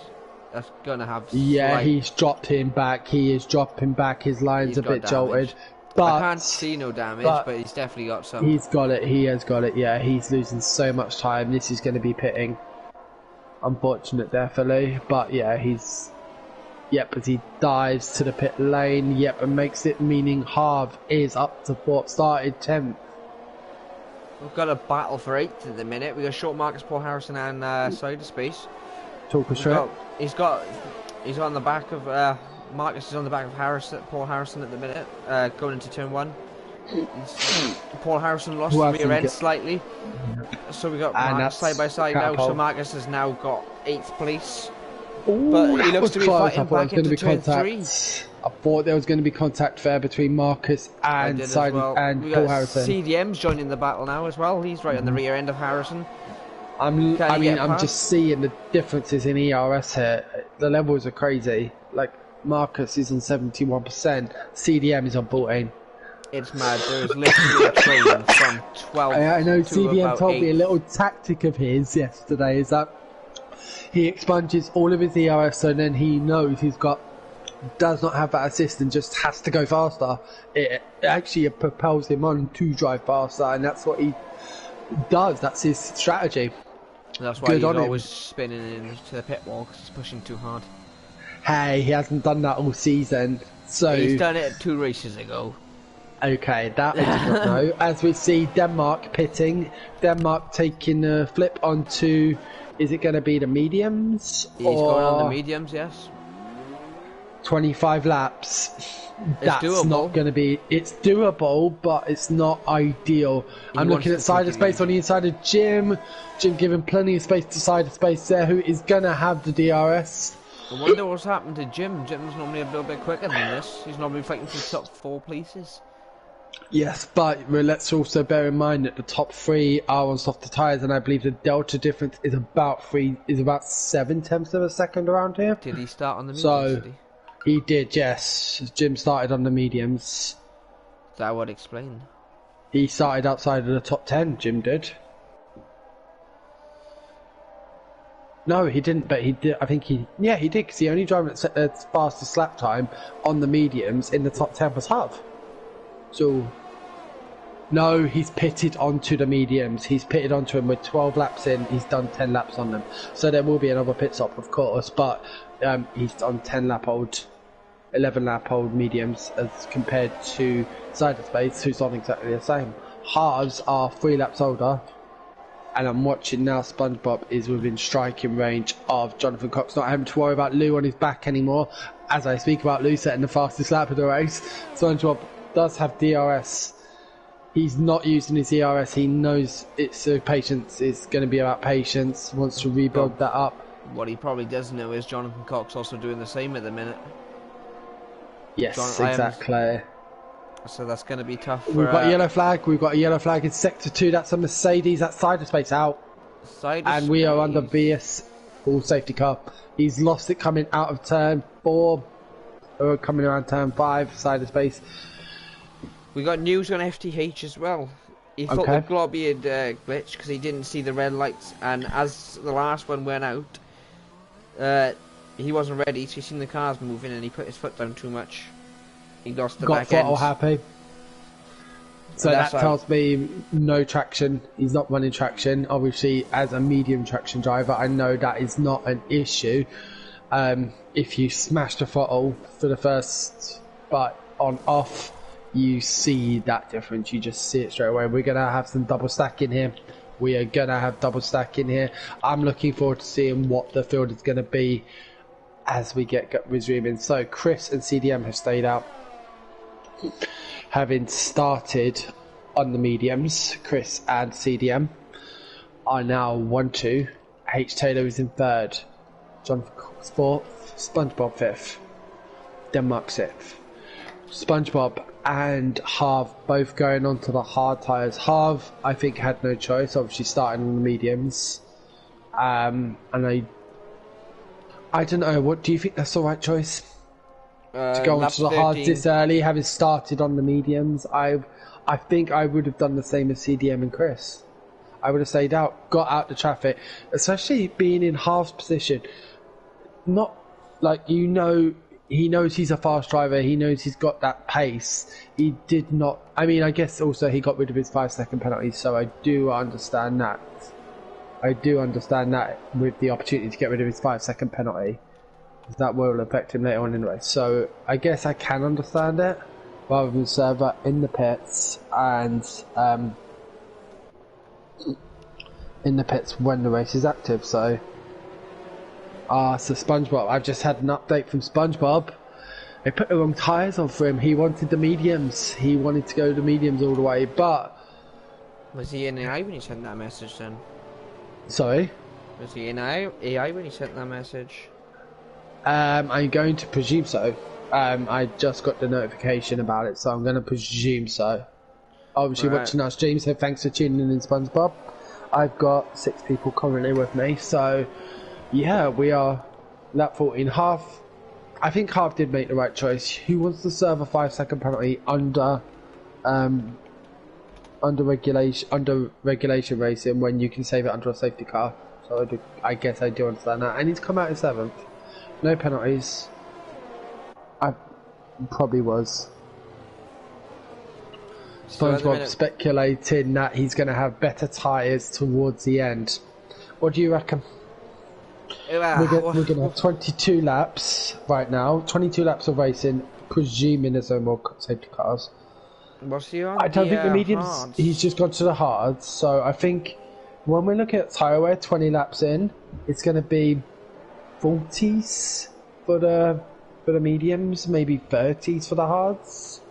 That's gonna have.
Yeah, he's dropped him back. He is dropping back. His line's a bit jolted. But
I can't see no damage, but he's definitely got some.
He's got it. He has got it. Yeah, he's losing so much time. This is going to be pitting. Unfortunate there for Lou, but yeah, he's. Yep, as he dives to the pit lane. Yep, and makes it. Meaning Harv is up to 4th, started 10th.
We've got a battle for 8th at the minute. We got Short Marcus, Paul Harrison, and Soda Space.
Talk us through.
He's on the back of Marcus is on the back of Paul Harrison at the minute, going into turn 1. Paul Harrison lost the rear end slightly, so we got Marcus side by side now. So Marcus has now got 8th place, but he looks to be fighting back into turn 3.
I thought there was going to be contact there between Marcus and and Paul Harrison.
CDM's joining the battle now as well. He's right on the rear end of Harrison.
I'm just seeing the differences in ERS here. The levels are crazy. Like Marcus is on 71%, CDM is on 14.
It's mad. There's literally a train from 12.
I know
to
CDM told
8.
me a little tactic of his yesterday is that he expunges all of his ERS and then he knows does not have that assist and just has to go faster. It actually propels him on to drive faster, and that's what he does. That's his strategy.
That's why he's always spinning into the pit wall because he's pushing too hard.
Hey, he hasn't done that all season. So
he's done it 2 races ago.
Okay, that I did not know. As we see Denmark pitting, Denmark taking a flip onto. Is it going to be the mediums?
He's going on the mediums, yes.
25 laps. That's
doable.
Not going to be. It's doable, but it's not ideal. I'm looking at side of space on the inside of Jim. Jim giving plenty of space to side of space there, who is going to have the DRS.
I wonder what's happened to Jim. Jim's normally a little bit quicker than this. He's normally fighting for the top 4 places.
Yes, but let's also bear in mind that the top 3 are on softer tyres, and I believe the delta difference is about 7 tenths of a second around here.
Did he start on the mediums?
So he did, yes. Jim started on the mediums.
That would explain.
He started outside of the top 10. Jim did. No, he didn't, but he did. I think he did, because he only drove at fastest lap time on the mediums in the top 10 was Huv. So, no, he's pitted onto the mediums. He's pitted onto him with 12 laps in. He's done 10 laps on them. So there will be another pit stop, of course, but he's on 10 lap old 11 lap old mediums as compared to Cyberspace, who's on exactly the same. Halves are 3 laps older, and I'm watching now. SpongeBob is within striking range of Jonathan Cox, not having to worry about Lou on his back anymore. As I speak about Lou setting the fastest lap of the race, SpongeBob does have DRS. He's not using his ERS. He knows it's patience. It's going to be about patience. Wants to rebuild that up.
What he probably doesn't know is Jonathan Cox also doing the same at the minute.
Yes, exactly.
So that's going to be tough.
We've got a yellow flag. We've got a yellow flag in sector 2. That's a Mercedes. That's Cyberspace out. And we are under BS full safety car. He's lost it coming out of turn 4. Or coming around turn 5. Cyberspace.
We got news on FTH as well. He thought the Globby had glitched because he didn't see the red lights, and as the last one went out, he wasn't ready, so he seen the cars moving and he put his foot down too much. He lost the back end.
Got happy. So that tells me no traction. He's not running traction. Obviously, as a medium traction driver, I know that is not an issue. If you smash the throttle for the first, but on off, you see that difference. You just see it straight away. We're going to have some double stack in here. We are going to have double stack in here. I'm looking forward to seeing what the field is going to be as we get resuming. So Chris and CDM have stayed out, having started on the mediums. Chris and CDM are now 1-2. H Taylor is in 3rd, Jonathan Cox 4th, SpongeBob 5th, Denmark 6th. SpongeBob and Harv both going on to the hard tyres. Harv, I think, had no choice, obviously starting on the mediums. And I don't know, what do you think that's the right choice? To go on to the hards this early, having started on the mediums? I think I would have done the same as CDM and Chris. I would have stayed out, got out the traffic, especially being in Harv's position. Not like, you know, he knows he's a fast driver. He knows he's got that pace. He did not... I mean, I guess also he got rid of his 5-second penalty, so I do understand that. I do understand that with the opportunity to get rid of his 5-second penalty. That will affect him later on anyway. So I guess I can understand it, rather than server in the pits and in the pits when the race is active. So... so SpongeBob, I've just had an update from SpongeBob. They put the wrong tyres on for him. He wanted the mediums. He wanted to go the mediums all the way, but...
Was he in AI when he sent that message then?
Sorry?
Was he in AI when he sent that message?
I'm going to presume so. I just got the notification about it, so I'm going to presume so. Obviously watching our stream, so thanks for tuning in, SpongeBob. I've got 6 people currently with me, so... Yeah, we are lap 14. Half, I think Half did make the right choice. Who wants to serve a 5-second penalty under regulation racing when you can save it under a safety car? So I guess I do understand that. And he's come out in 7th. No penalties. I probably was. SpongeBob speculating that he's going to have better tyres towards the end. What do you reckon? We're going to have 22 laps right now. 22 laps of racing, presuming there's no more safety cars.
What's he on?
I don't think the mediums.
Hards.
He's just gone to the hards. So I think when we're looking at tyre wear, 20 laps in, it's going to be 40s for the mediums, maybe 30s for the hards.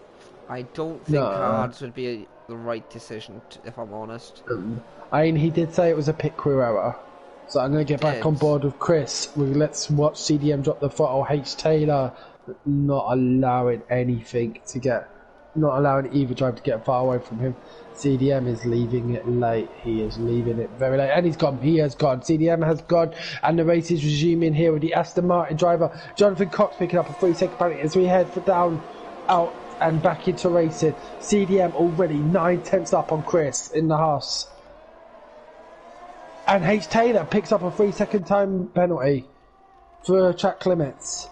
I don't think hards would be the right decision, if I'm honest.
I mean, he did say it was a pit crew error. So I'm going to get back on board with Chris. Let's watch CDM drop the throttle. H Taylor not allowing anything to get... Not allowing either driver to get far away from him. CDM is leaving it late. He is leaving it very late. And he's gone. He has gone. CDM has gone. And the race is resuming here with the Aston Martin driver, Jonathan Cox, picking up a 3-second penalty as we head for down, out and back into racing. CDM already 9/10 up on Chris in the house. And H Taylor picks up a 3-second time penalty for track limits.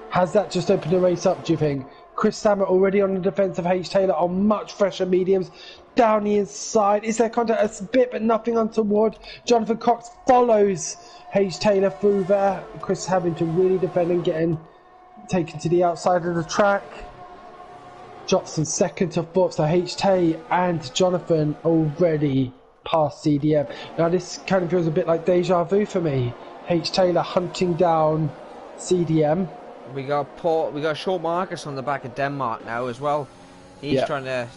Has that just opened the race up, do you think? Chris Sammer already on the defence of H Taylor on much fresher mediums. Down the inside. Is there contact? A bit, but nothing untoward. Jonathan Cox follows H Taylor through there. Chris having to really defend and getting taken to the outside of the track. Drops in second of both, so HT and Jonathan already past CDM. Now this kind of feels a bit like deja vu for me. H Taylor hunting down CDM.
We got short Marcus on the back of Denmark now as well. He's trying to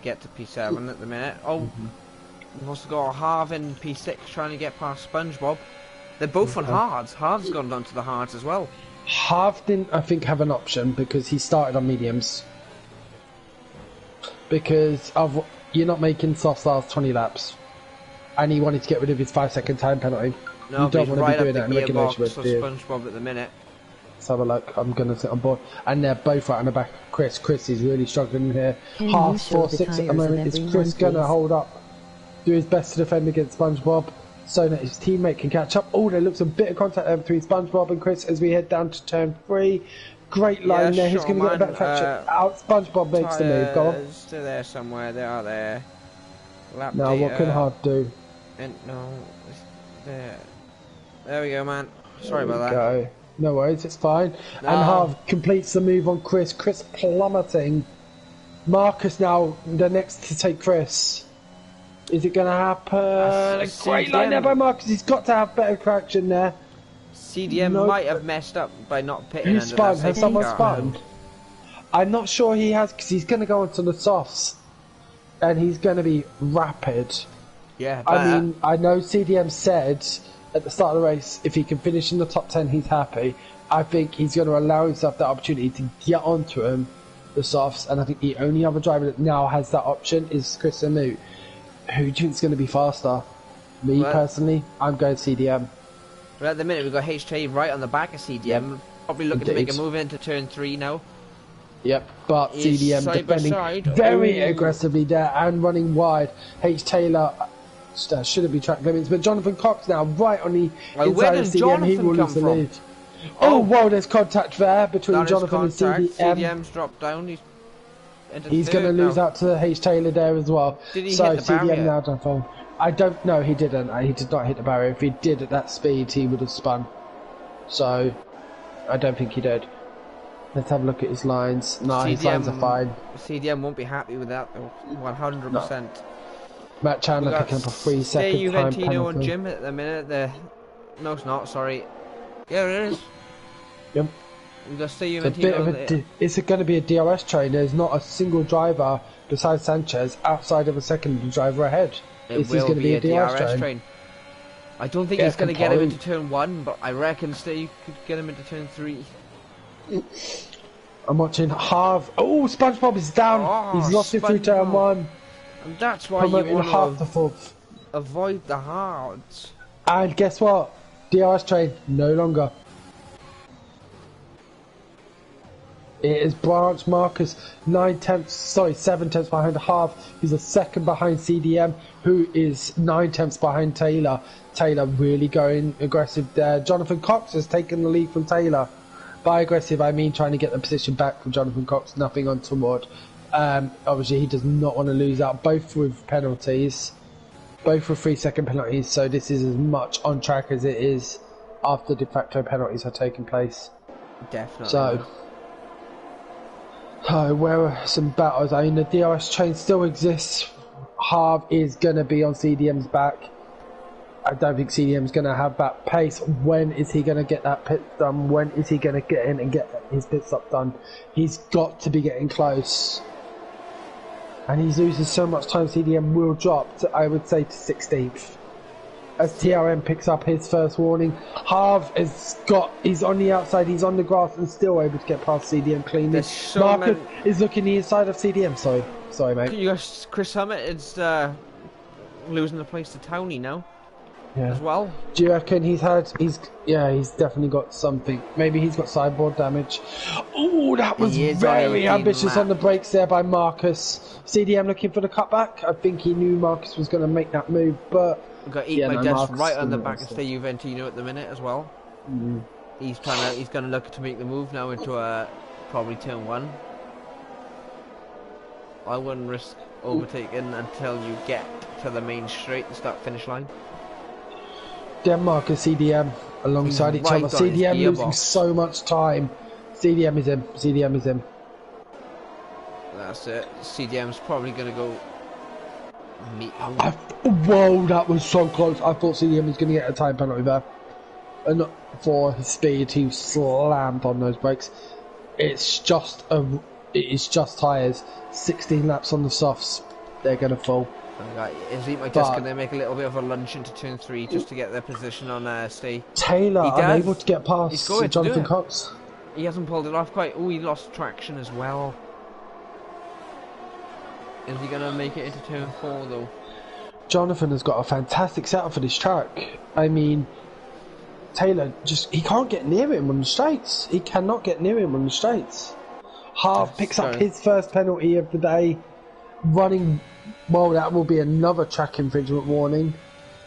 get to P7 at the minute. Oh, we've also got Harv in P6 trying to get past SpongeBob. They're both on hards. Harv's gone down to the hards as well.
Harv didn't, I think, have an option because he started on mediums. Because of you're not making soft last 20 laps, and he wanted to get rid of his 5-second time penalty.
No,
you don't want to be doing that in regulation with
SpongeBob at the minute.
Let's have a look. I'm going to sit on board. And they're both right on the back of Chris. Chris is really struggling here. Half 4-6 at the moment. Is Chris going to hold up? Do his best to defend against SpongeBob so that his teammate can catch up. Oh, there looks a bit of contact there between SpongeBob and Chris as we head down to turn 3. Great line there. Who's going to get a better catch? Out SpongeBob makes the move. Go on.
Still there somewhere. They are there. Lap
now, what can Hard do?
And no, there. There we go, man. Sorry about that.
Go. No worries, it's fine. No. And Harv completes the move on Chris. Chris plummeting. Marcus now the next to take Chris. Is it going to happen? A great line there by Marcus. He's got to have better traction there.
CDM might have messed up by not pitting.
Who spun? Has someone spun? I'm not sure he has because he's going to go onto the softs. And he's going to be rapid.
Yeah,
I mean, I know CDM said at the start of the race, if he can finish in the top 10, he's happy. I think he's going to allow himself that opportunity to get onto him, the softs, and I think the only other driver that now has that option is Chris Amout. Who do you think is going to be faster? Me, personally, I'm going CDM.
Well, at the minute, we've got HT right on the back of CDM, probably looking to make a move into turn 3 now.
Yep, but CDM defending very aggressively there and running wide. H. Taylor shouldn't be track limits, but Jonathan Cox now right on the inside of CDM. He will lose the lead. Oh, whoa, there's contact there between Jonathan and CDM.
CDM's dropped down.
He's going to lose out to H. Taylor there as well.
Did he
so
hit the
CDM
barrier?
Now Jonathan. I don't know, he didn't. He did not hit the barrier. If he did at that speed, he would have spun. So, I don't think he did. Let's have a look at his lines. No, his lines are fine.
CDM won't be happy with that, 100%.
No. Matt Chandler picking up a 3-second time penalty.
on Jim at the minute. No, it's not. Sorry. Yeah, it is.
Yep. It's going to be a DRS train. There's not a single driver besides Sanchez outside of a second driver ahead.
It will going to be a DRS train. I don't think he's going to get him into turn 1, but I reckon you could get him into turn 3.
I'm watching Harv. Oh, SpongeBob is down. He's lost it through turn 1.
And that's why you want to avoid the hards.
And guess what? DRS train no longer. It is Branch Marcus 7 tenths behind Harv. He's a second behind CDM, who is 9 tenths behind Taylor. Taylor really going aggressive there. Jonathan Cox has taken the lead from Taylor. By aggressive, I mean trying to get the position back from Jonathan Cox, nothing untoward. Obviously, he does not want to lose out, both with penalties, both with 3-second penalties, so this is as much on track as it is after de facto penalties have taken place.
Definitely.
So where are some battles? I mean, the DRS train still exists. Harv is going to be on CDM's back. I don't think CDM's going to have that pace. When is he going to get that pit done? When is he going to get in and get his pit stop done? He's got to be getting close. And he's losing so much time, CDM will drop to, I would say, to 16th. As TIER1 picks up his first warning. Harv he's on the outside, he's on the grass and still able to get past CDM cleanly. Marcus is looking the inside of CDM, sorry mate.
You got Chris Summit is losing the place to Tony now.
Yeah.
As well.
Do you reckon he's definitely got something. Maybe he's got sideboard damage. Oh, that was very ambitious on the brakes there by Marcus. CDM looking for the cutback. I think he knew Marcus was going to make that move, but
we've got Dust right on the back of TIER1 at the minute as well. He's going to look to make the move now into probably turn 1. I wouldn't risk overtaking until you get to the main straight, the start-finish line.
Denmark and CDM alongside each other. CDM losing so much time CDM is in. CDM is in.
That's it. CDM's probably going to go meet.
Whoa, that was so close. I thought CDM was going to get a time penalty there. And for his speed, he slammed on those brakes. It's just tyres. 16 laps on the softs. They're going to fall.
Is he just going to make a little bit of a lunge into turn 3 just to get their position on stay?
Taylor unable to get past Jonathan Cox.
He hasn't pulled it off quite. Oh, he lost traction as well. Is he going to make it into turn 4 though?
Jonathan has got a fantastic setup for this track. I mean, Taylor he can't get near him on the straights. He cannot get near him on the straights. Harv picks up his first penalty of the day. Running, well, that will be another track infringement warning.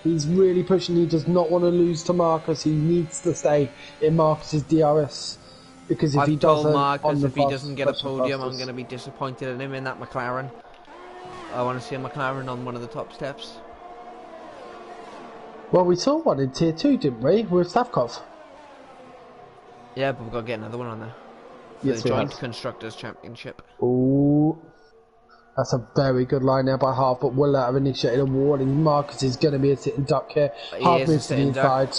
He's really pushing. He does not want to lose to Marcus. He needs to stay in Marcus's DRS because if he doesn't,
if he doesn't get a podium, I'm going to be disappointed in him in that McLaren. I want to see a McLaren on one of the top steps.
Well, we saw one in Tier 2, didn't we, with Stavkov?
Yeah, but we've got to get another one on there.
Yes,
the Joint Constructors Championship.
Ooh. That's a very good line there by Harv, but will that have initiated a warning? Marcus is going to be a sitting duck here. Harv moves to the inside.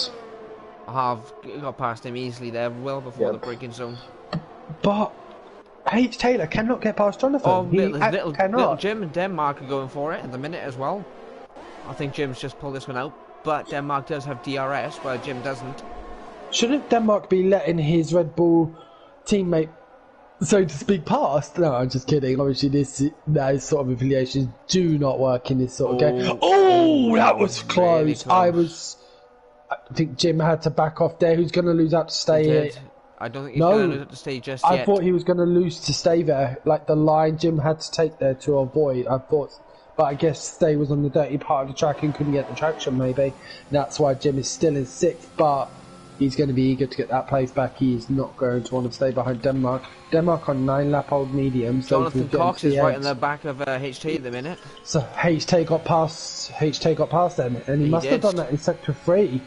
Harv got past him easily there, well before the braking zone.
But H. Taylor cannot get past Jonathan.
Oh, little Jim and Denmark are going for it at the minute as well. I think Jim's just pulled this one out, but Denmark does have DRS, while Jim doesn't.
Shouldn't Denmark be letting his Red Bull teammate, so to speak, past? No, I'm just kidding. Obviously, those sort of affiliations do not work in this sort of game. Oh, that was close. Really I think Jim had to back off there. Who's going to lose out to stay here?
I don't think he's going to lose out to stay just yet.
I thought he was going to lose to stay there. Like the line Jim had to take there to avoid. I thought, but I guess Stay was on the dirty part of the track and couldn't get the traction maybe. That's why Jim is still in 6th, but he's going to be eager to get that place back. He is not going to want to stay behind Denmark. Denmark on 9-lap-old mediums.
Jonathan Cox is right in the back of HT at the minute.
So HT got past them, and he must have done that in Sector 3.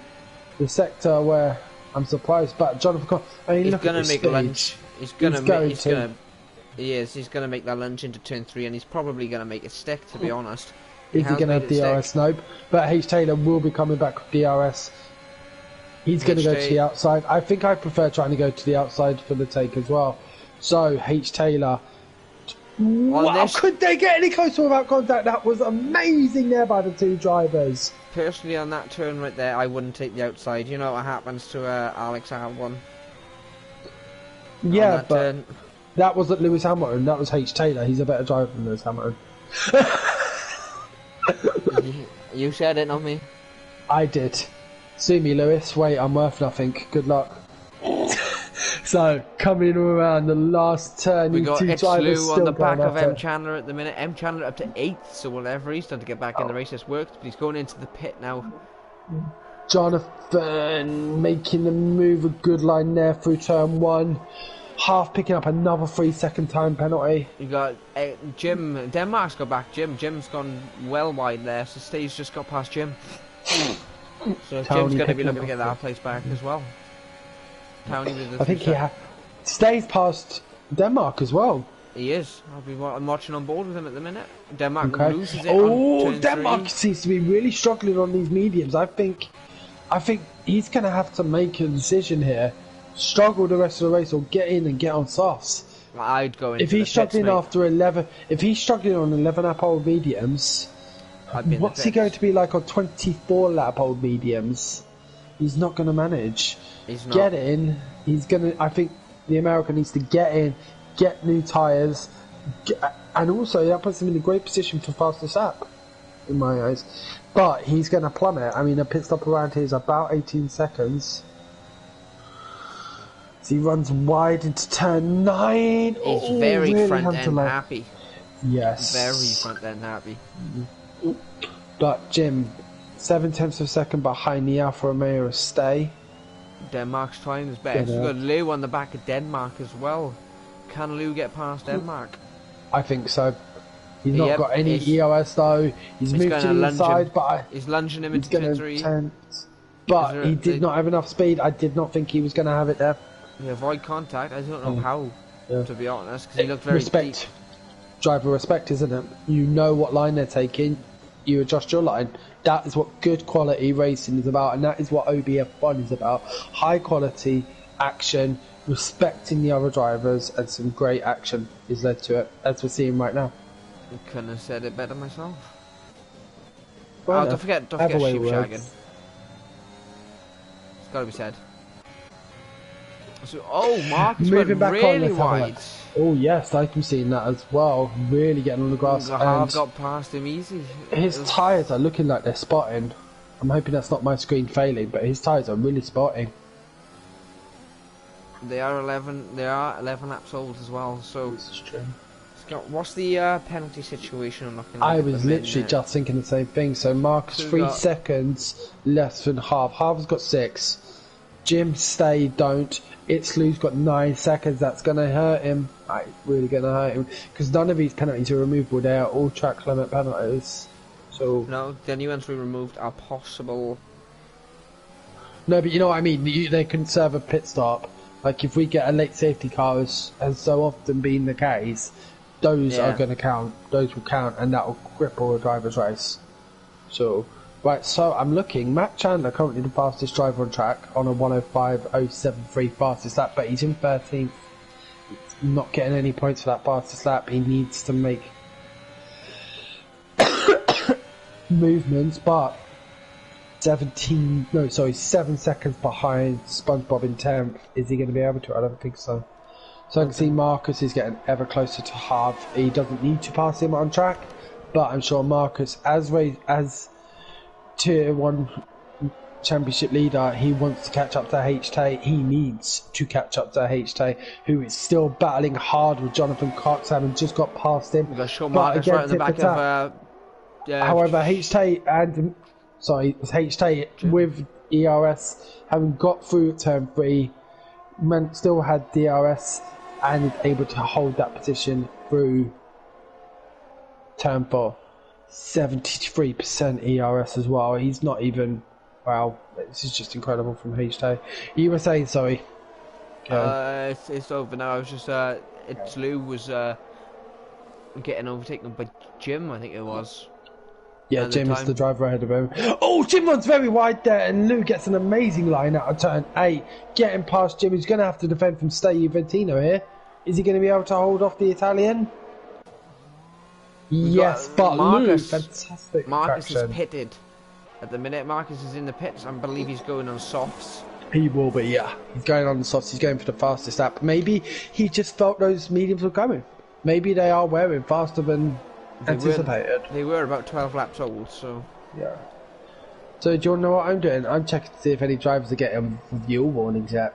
The sector where I'm surprised, but Jonathan Cox, I mean,
he's going to make a lunge. He's going to make that lunge into turn 3, and he's probably going to make it stick, to be honest.
Is he going to have DRS? Nope. But H. Taylor will be coming back with DRS. He's going to go to the outside. I think I prefer trying to go to the outside for the take as well. So, H. Taylor. Wow, could they get any closer without contact? That was amazing there by the two drivers.
Personally, on that turn right there, I wouldn't take the outside. You know what happens to Alex Albon?
Yeah, but that wasn't Lewis Hamilton. That was H. Taylor. He's a better driver than Lewis Hamilton.
You said it, not me.
I did. Sue me, Lewis. Wait, I'm worth nothing. Good luck. So, coming around the last turn,
we got Lou on the back of M. Chandler at the minute. M. Chandler up to 8th, so whatever he's done to get back in the race has worked, but he's going into the pit now.
Jonathan making the move, a good line there through turn 1. Half picking up another 3-second time penalty.
You got Jim. Denmark's got back Jim. Jim's gone well wide there, so Steve's just got past Jim. So Jim's going to be looking to get that place back as well.
I think he stays past Denmark as well.
He is. I'm watching on board with him at the minute. Denmark loses it on turn
Denmark
3.
seems to be really struggling on these mediums. I think he's going to have to make a decision here. Struggle the rest of the race or get in and get on softs.
I'd go into
if he's struggling after 11. If he's struggling on 11-lap-old mediums, what's he going to be like on 24-lap-old mediums? He's not going to manage.
He's not.
Get in. He's going to. I think the American needs to get in, get new tyres, and also that puts him in a great position for fastest lap, in my eyes. But he's going to plummet. I mean, a pit stop around here is about 18 seconds. So he runs wide into turn 9.
He's very really front end happy.
Yes.
Very front end happy.
But Jim, 0.7 of a second behind the Alfa Romeo stay.
Denmark's trying his best. We've got Lou on the back of Denmark as well. Can Lou get past Denmark?
I think so. He's not got any EOS though. He's moved to the inside, but
he's lunging him into turn 3.
But he did not have enough speed. I did not think he was going to have it there.
He avoid contact. I don't know how,
Yeah.
to be honest, because he looked very
Respect.
deep.
Driver respect, isn't it? You know what line they're taking, you adjust your line. That is what good quality racing is about, and that is what OBF1 is about. High quality action, respecting the other drivers, and some great action is led to it, as we're seeing right now.
I couldn't have said it better myself.
Well,
Oh, don't forget sheep shagging. It's got to be said. So, oh, Marcus went really wide.
Oh yes, I'm seeing that as well. Really getting on the grass.
I've got past him easy.
His tyres are looking like they're spotting. I'm hoping that's not my screen failing, but his tyres are really spotting.
They are 11 laps old as well. So
this is true.
What's the penalty situation I'm looking at?
I was literally just thinking the same thing. So Marcus, 3 seconds less than half. Half's got 6. Jim Stay don't. Itzlu's got 9 seconds. That's going to hurt him. It's really going to hurt him because none of these penalties are removable. They are all track limit penalties. So
no, the new ones we removed are possible.
No, but you know what I mean. They can serve a pit stop. Like if we get a late safety car, as so often been the case, those are going to count. Those will count, and that will cripple a driver's race. So. Right, so I'm looking. Matt Chandler, currently the fastest driver on track, on a 105.073 fastest lap, but he's in 13th. Not getting any points for that fastest lap. He needs to make movements, but 7 seconds behind SpongeBob in 10th. Is he going to be able to? I don't think so. So I can see Marcus is getting ever closer to half. He doesn't need to pass him on track, but I'm sure Marcus, as Tier 1 championship leader, he wants to catch up to HT. He needs to catch up to HT, who is still battling hard with Jonathan Cox, having just got past him.
But again, right in the back of,
however, HT and HT with ERS having got through turn 3, still had DRS and is able to hold that position through turn 4. 73% ERS as well. He's not even. Wow, this is just incredible from HT. You were saying, sorry.
It's over now. I was just Lou was getting overtaken by Jim, I think it was.
Yeah, Jim is the driver ahead of him. Oh, Jim runs very wide there, and Lou gets an amazing line out of turn 8. Getting past Jim, he's going to have to defend from TIER1 here. Is he going to be able to hold off the Italian? Yes, but
Marcus,
Lou, fantastic
Marcus
traction.
is pitted at the minute. Marcus is in the pits. I believe he's going on softs.
He will be, yeah. He's going on the softs. He's going for the fastest lap. Maybe he just felt those mediums were coming. Maybe they are wearing faster than anticipated.
They were about 12 laps old, so.
Yeah. So do you want to know what I'm doing? I'm checking to see if any drivers are getting fuel warnings yet.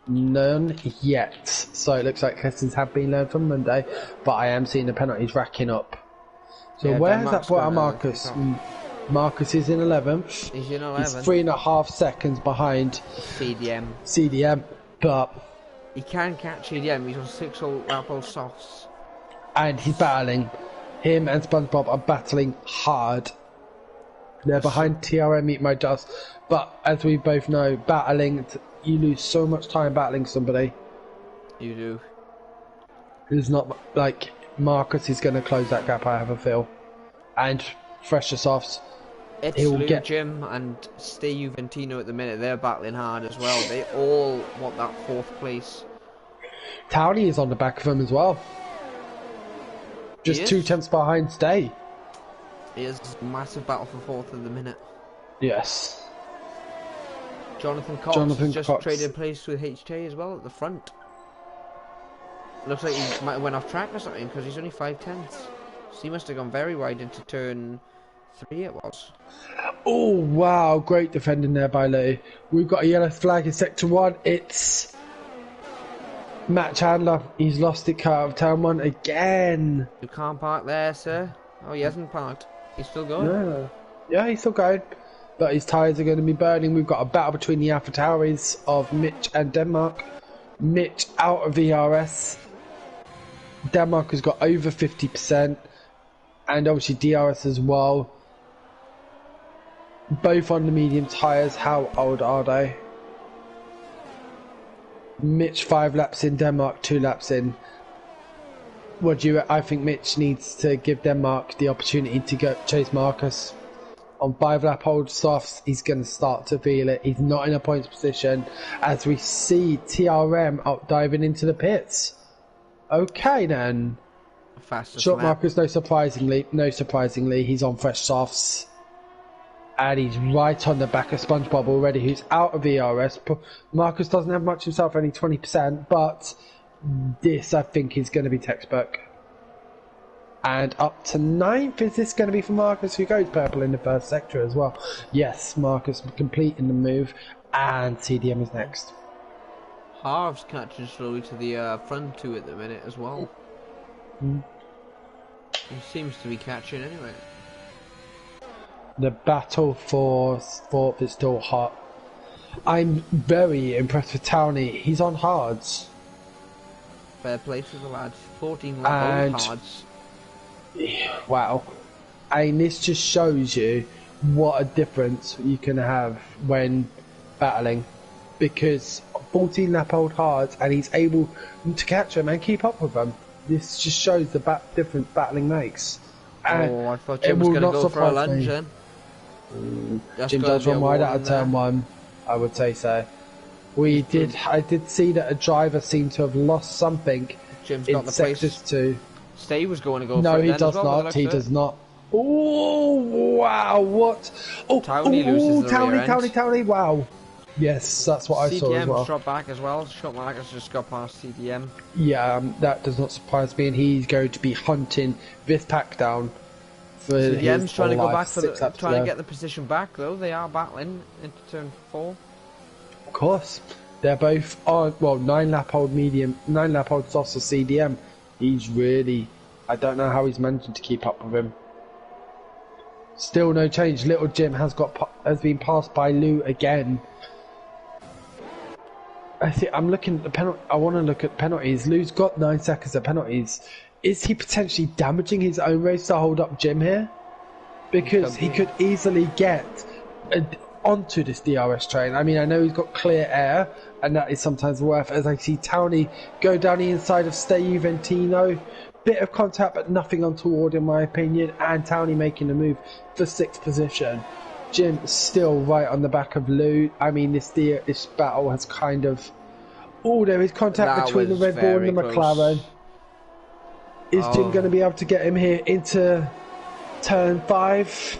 None yet. So it looks like lessons have been learned from Monday, but I am seeing the penalties racking up. So yeah, where has that put our Marcus? Marcus is in 11th.
He's in 11th.
He's 3.5 seconds behind CDM, but
he can catch CDM. He's on 6 lap old softs,
and he's battling. Him and SpongeBob are battling hard. They're behind TRM Eat My Dust, but as we both know, battling. You lose so much time battling somebody.
You do.
It's not like Marcus is going to close that gap, I have a feel. And fresher softs.
It's Lou, Jim and TIER1 at the minute. They're battling hard as well. They all want that 4th place.
Townie is on the back of him as well. Just 2 tenths behind Stay.
It is a massive battle for 4th at the minute.
Yes.
Jonathan Cox just traded place with HT as well at the front. Looks like he might have went off track or something because he's only 5 tenths. So he must have gone very wide into turn 3 it was.
Oh wow, great defending there by Lou. We've got a yellow flag in sector 1. It's Matt Chandler. He's lost it cut out of turn 1 again.
You can't park there, sir. Oh, he hasn't parked. He's still going.
Yeah, he's still going. But his tyres are going to be burning. We've got a battle between the AlphaTauris of Mitch and Denmark. Mitch out of ERS. Denmark has got over 50%. And obviously DRS as well. Both on the medium tyres. How old are they? Mitch 5 laps in, Denmark 2 laps in. What do you? I think Mitch needs to give Denmark the opportunity to go chase Marcus. On 5 lap old softs, he's going to start to feel it. He's not in a points position as we see TIER1 out diving into the pits. Okay then.
Fastest
Short
lap.
Marcus, no surprisingly, he's on fresh softs. And he's right on the back of SpongeBob already, who's out of ERS. Marcus doesn't have much himself, only 20%, but this, I think, is going to be textbook. And up to 9th, is this going to be for Marcus, who goes purple in the first sector as well? Yes, Marcus completing the move, and CDM is next.
Harv's catching slowly to the front two at the minute as well. He seems to be catching anyway.
The battle for 4th is still hot. I'm very impressed with Towney. He's on hards.
Fair play to the lads. 14 lap old hards.
Wow. And this just shows you what a difference you can have when battling. Because 14 lap old hards and he's able to catch them and keep up with them. This just shows the difference battling makes.
And I thought Jim was going to go for a lunge then.
Jim does run wide out of turn 1, I would say so. I did see that a driver seemed to have lost something.
Jim's
in
got the
sectors
place.
2.
Stay was going to go
No,
for it
he
then
does
as well,
not. He does not. Oh, wow, what? Oh,
Towney loses the rear end.
Towney, wow. Yes, that's what I saw as well.
CDM dropped back as well. Short Marcus just got past CDM.
Yeah, that does not surprise me, and he's going to be hunting this pack down.
CDM's trying to go back for trying to get the position back though. They are battling into turn 4.
Of course, they're both on. Well, 9 lap old softs of CDM. He's really. I don't know how he's managing to keep up with him. Still no change. Little Jim has been passed by Lou again. I'm looking at the penalty. I want to look at penalties. Lou's got 9 seconds of penalties. Is he potentially damaging his own race to hold up Jim here? Because he could easily get onto this DRS train. I mean, I know he's got clear air, and that is sometimes worth. As I see Towney go down the inside of Stay Juventino. Bit of contact, but nothing untoward in my opinion. And Towney making a move for 6th position. Jim still right on the back of Lou. I mean, this battle has kind of... Oh, there is contact between the Red Bull and the McLaren. Is Jim going to be able to get him here into turn 5?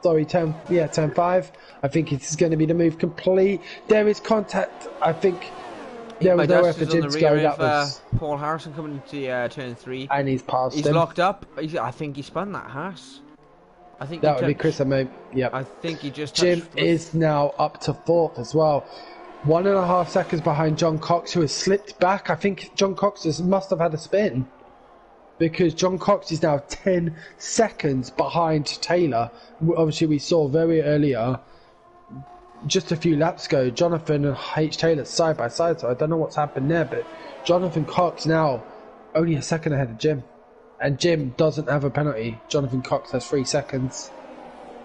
Sorry, turn 5. I think it is going to be the move complete. There is contact. I think there was nowhere for Jim to go. That was
Paul Harrison coming into turn 3.
And he's passed him.
He's locked up. I think he spun that Haas. I think
that would be Chris and Mo. Yep.
I think he just
Jim is now up to 4th as well. 1.5 seconds behind John Cox, who has slipped back. I think John Cox must have had a spin. Because John Cox is now 10 seconds behind Taylor. Obviously, we saw very earlier, just a few laps ago, Jonathan and H. Taylor side by side. So I don't know what's happened there. But Jonathan Cox now only a second ahead of Jim. And Jim doesn't have a penalty. Jonathan Cox has 3 seconds.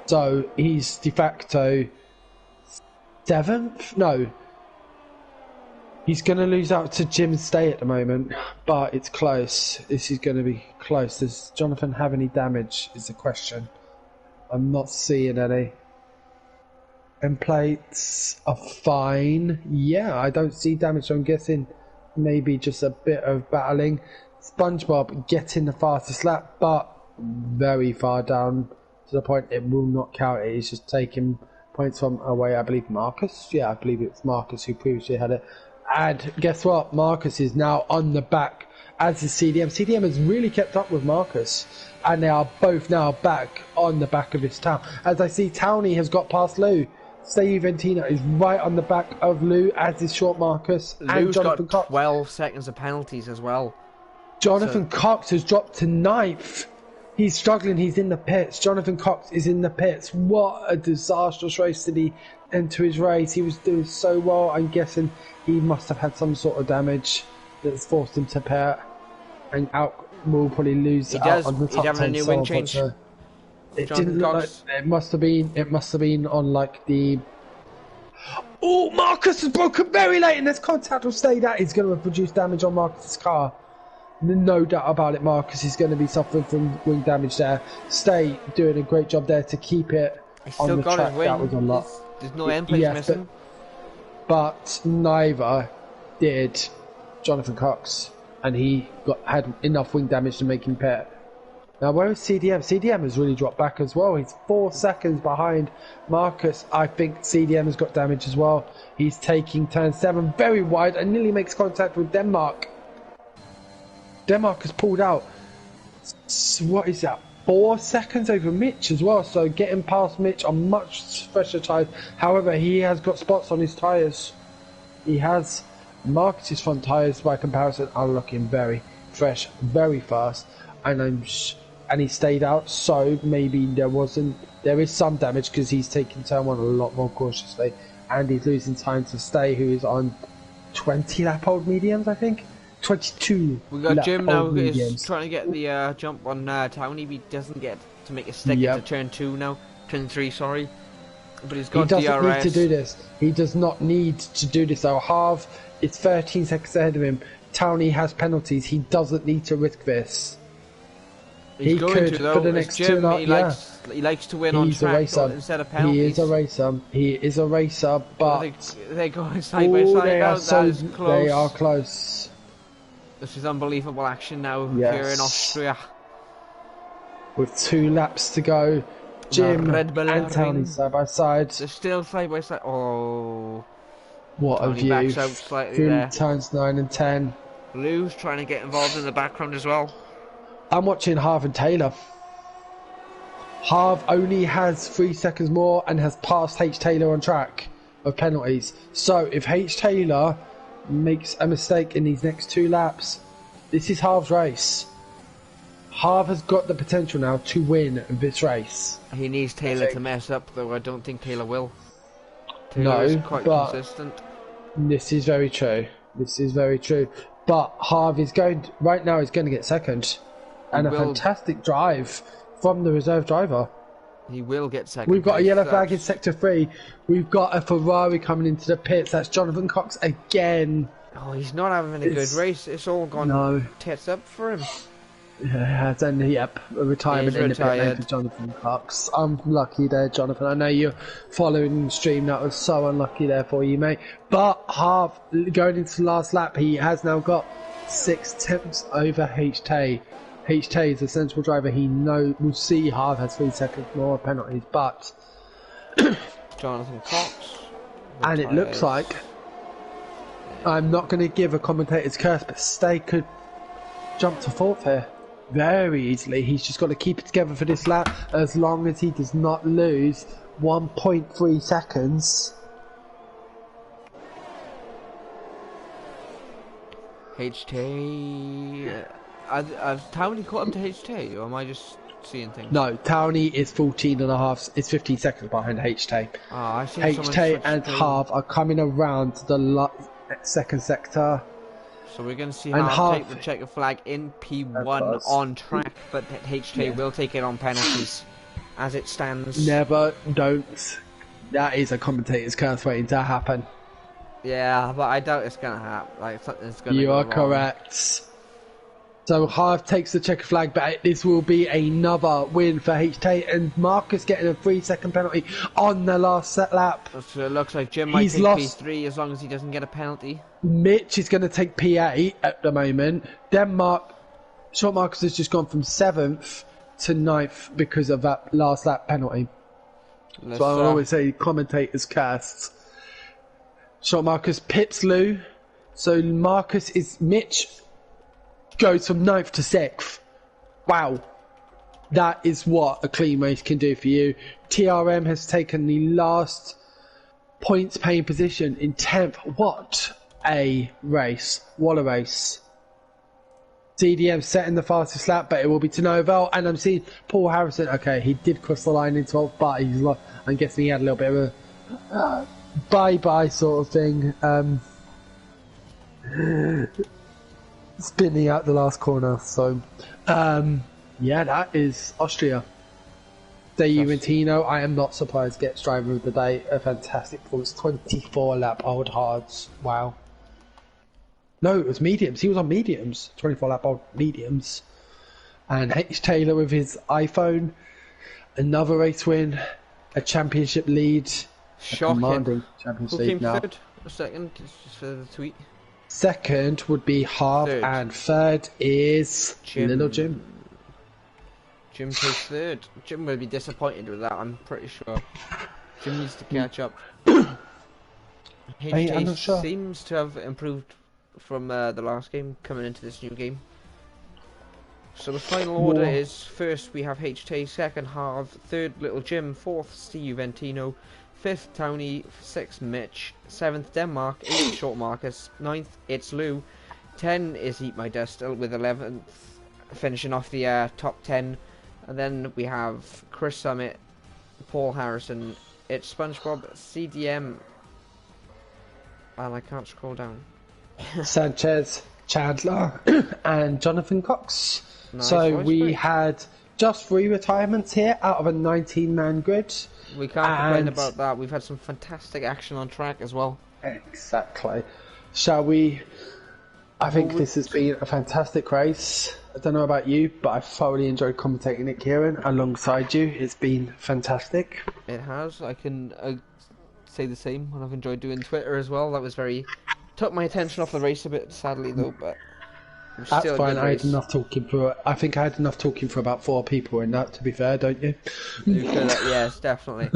So he's de facto 7th? No. He's going to lose out to Jim Stay at the moment, but it's close. This is going to be close. Does Jonathan have any damage is the question. I'm not seeing any. End plates are fine. Yeah, I don't see damage, so I'm guessing maybe just a bit of battling. SpongeBob getting the fastest lap, but very far down to the point it will not count it. He's just taking points from away, I believe, Marcus. Yeah, I believe it's Marcus who previously had it. And guess what? Marcus is now on the back, as is CDM. CDM has really kept up with Marcus, and they are both now back on the back of his town. As I see, Towney has got past Lou. Stay Juventino is right on the back of Lou, as is Short Marcus.
Lou's
and Jonathan
got
Cox.
12 seconds of penalties as well.
Jonathan Cox has dropped to 9th. He's struggling. He's in the pits. Jonathan Cox is in the pits. What a disastrous race did he enter his race. He was doing so well. I'm guessing he must have had some sort of damage that's forced him to pair. And out will probably lose out on the top 10.
He's having a new wing change.
It didn't look like it must have been on like the... Oh, Marcus has broken very late, and this contact will stay. That is going to produce damage on Marcus's car. No doubt about it, Marcus is going to be suffering from wing damage there. Stay doing a great job there to keep it on the track. That was a lot.
There's no end plates missing.
But neither did Jonathan Cox, and he had enough wing damage to make him pit. Now, where is CDM? CDM has really dropped back as well. He's 4 seconds behind Marcus. I think CDM has got damage as well. He's taking turn 7 very wide and nearly makes contact with Denmark. Denmark has pulled out. What is that? 4 seconds over Mitch as well. So getting past Mitch on much fresher tyres. However, he has got spots on his tyres. He has. Marcus's front tyres, by comparison, are looking very fresh, very fast. And he stayed out, so maybe there is some damage because he's taking turn 1 a lot more cautiously, and he's losing time to Stay, who is on 20 lap old mediums, I think. 22.
We got Jim now, who is trying to get the jump on Townie. He doesn't get to make a stick into turn 2 now, turn 3, sorry. But he's got DRS. He doesn't need to do this. He does not need to do this. So Harv is 13 seconds ahead of him. Townie has penalties. He doesn't need to risk this. He could, though. For the next Jim, 2 he likes to win on track instead of penalties.
He is a racer. He is a racer, but
they're going side by side. That is close.
They are close.
This is unbelievable action now here in Austria.
With 2 laps to go, Jim and Townie side by side.
They're still side by side. Oh,
what a view!
Backs out slightly there.
Turns 9 and 10.
Lou's trying to get involved in the background as well.
I'm watching Harv and Taylor. Harv only has 3 seconds more and has passed H. Taylor on track of penalties. So if H. Taylor makes a mistake in these next 2 laps, this is Harv's race. Harv has got the potential now to win this race.
He needs Taylor to mess up, though. I don't think Taylor will. Taylor is quite consistent.
This is very true. This is very true. But Harv is right now. He's going to get second. And a fantastic drive from the reserve driver.
He will get second.
We've got a yellow flag in sector 3. We've got a Ferrari coming into the pits. That's Jonathan Cox again.
Oh, he's not having a good race. It's all gone tits up for him.
Yeah, then a retirement in the pit lane for Jonathan Cox. Unlucky there, Jonathan. I know you're following the stream. That was so unlucky there for you, mate. But Harv, going into the last lap, he has now got 6 tenths over HT. HT is a sensible driver. He will see Harv has 3 seconds more penalties, but
Jonathan Cox,
and it looks like I'm not going to give a commentator's curse, but Stay could jump to 4th here very easily. He's just got to keep it together for this lap as long as he does not lose 1.3 seconds.
HT. Has Townie caught up to HT, or am I just seeing things?
No, Townie is 14 and a half. It's 15 seconds behind HT.
I see.
HT and Harv are coming around to the second sector.
So we're going to see Harv take the checker flag in P1 on track, but HT will take it on penalties as it stands.
Never, don't. That is a commentator's curse waiting to happen.
Yeah, but I doubt it's going to happen. Like, something's going to
You
go
are
wrong.
correct. So Harv takes the checker flag, but this will be another win for HT, and Marcus getting a 3-second penalty on the last set lap.
So it looks like Jim might take P3 as long as he doesn't get a penalty.
Mitch is going to take P8 at the moment. Short Marcus has just gone from 7th to 9th because of that last lap penalty. So I always say commentators cast. Short Marcus pips Lou. So Mitch goes from 9th to 6th. Wow. That is what a clean race can do for you. TRM has taken the last points paying position in 10th. What a race. What a race. CDM setting the fastest lap, but it will be to Novel. And I'm seeing Paul Harrison. Okay, he did cross the line in 12th, but I'm guessing he had a little bit of a bye-bye sort of thing. Spinning out the last corner. So, yeah, that is Austria. Juventino, I am not surprised, gets driver of the day. A fantastic performance. 24 lap old hards. Wow. No, it was mediums. He was on mediums. 24 lap old mediums. And H. Taylor with his iPhone. Another race win. A championship lead.
Shocking.
Commanding championship lead now.
Third or second? Just for the tweet.
Second would be Harv, and third is Little Jim.
Jim takes third. Jim will be disappointed with that, I'm pretty sure. Jim needs to catch up. HJ
sure.
seems to have improved from the last game coming into this new game. So the final order is, first we have HJ, second Harv, third Little Jim, fourth Steve Ventino, fifth Tony, sixth Mitch, seventh Denmark, eighth Short Marcus, ninth it's Lou, 10 is Eat My Dust with 11th finishing off the top 10, and then we have Chris Summit, Paul Harrison, it's SpongeBob, CDM, and I can't scroll down.
Sanchez, Chandler, and Jonathan Cox.
Nice
so
voice
we
break.
had just 3 retirements here out of a 19-man grid.
We can't complain about that. We've had some fantastic action on track as well.
Exactly. Shall we? I think this has been a fantastic race. I don't know about you, but I thoroughly enjoyed commentating it, Kieran, alongside you. It's been fantastic.
It has. I can say the same. And I've enjoyed doing Twitter as well. That was very... Took my attention off the race a bit, sadly, though, but...
That's fine. I had enough talking for. I think I had enough talking for about 4 people in that. To be fair, don't you?
Yes, definitely.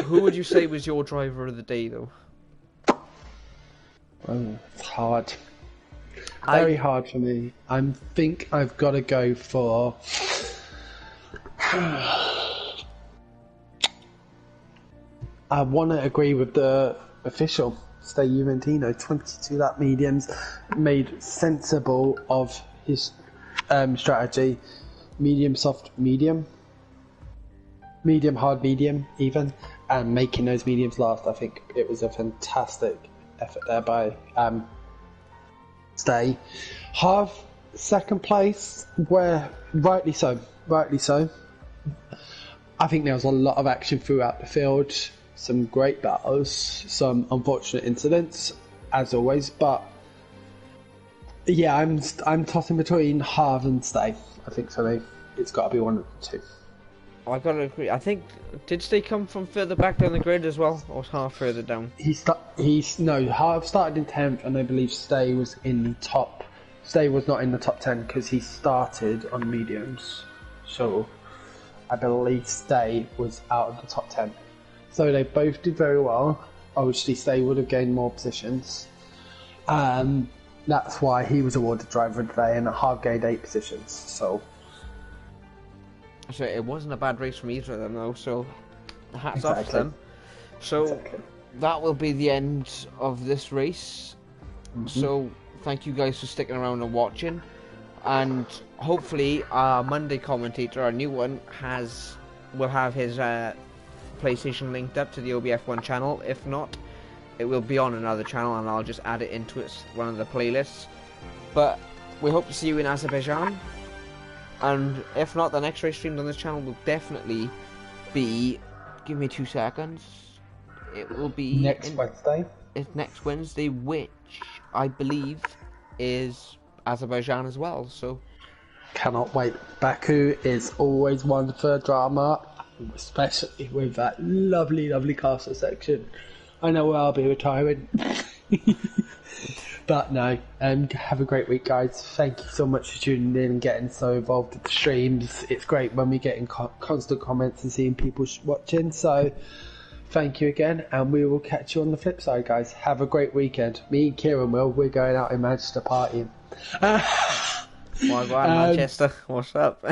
Who would you say was your driver of the day, though?
Oh, it's hard. Very hard for me. I think I've got to go for. I want to agree with the official. Stay Juventino, 22 lap mediums, made sensible of his strategy. Medium, soft, medium. Medium, hard, medium, even. And making those mediums last, I think it was a fantastic effort there by Stay. Harv, second place, where rightly so. I think there was a lot of action throughout the field. Some great battles, some unfortunate incidents, as always. But yeah, I'm tossing between Harv and Stay. I think for me, it's got to be one of the two.
I gotta agree. I think did Stay come from further back down the grid as well, or half further down?
Harv started in 10th, and I believe Stay was in the top. Stay was not in the top 10 because he started on mediums. So I believe Stay was out of the top 10. So they both did very well. Obviously, Stay would have gained more positions. That's why he was awarded driver of the day, and Harv gained 8 positions. So
it wasn't a bad race from either of them, though. So hats off to them. So that will be the end of this race. So thank you guys for sticking around and watching. And hopefully, our Monday commentator, our new one, will have his PlayStation linked up to the OBF1 channel. If not, it will be on another channel and I'll just add it into one of the playlists. But we hope to see you in Azerbaijan, and if not, the next race streamed on this channel will definitely be, give me 2 seconds, it will be
Wednesday.
It's next Wednesday, which I believe is Azerbaijan as well. So
cannot wait. Baku is always one for drama, especially with that lovely castle section. I know where I'll be retiring. But no, have a great week, guys. Thank you so much for tuning in and getting so involved with the streams. It's great when we get in constant comments and seeing people watching. So thank you again, and we will catch you on the flip side, guys. Have a great weekend. Me and Kieran we're going out in Manchester partying.
Manchester, what's up?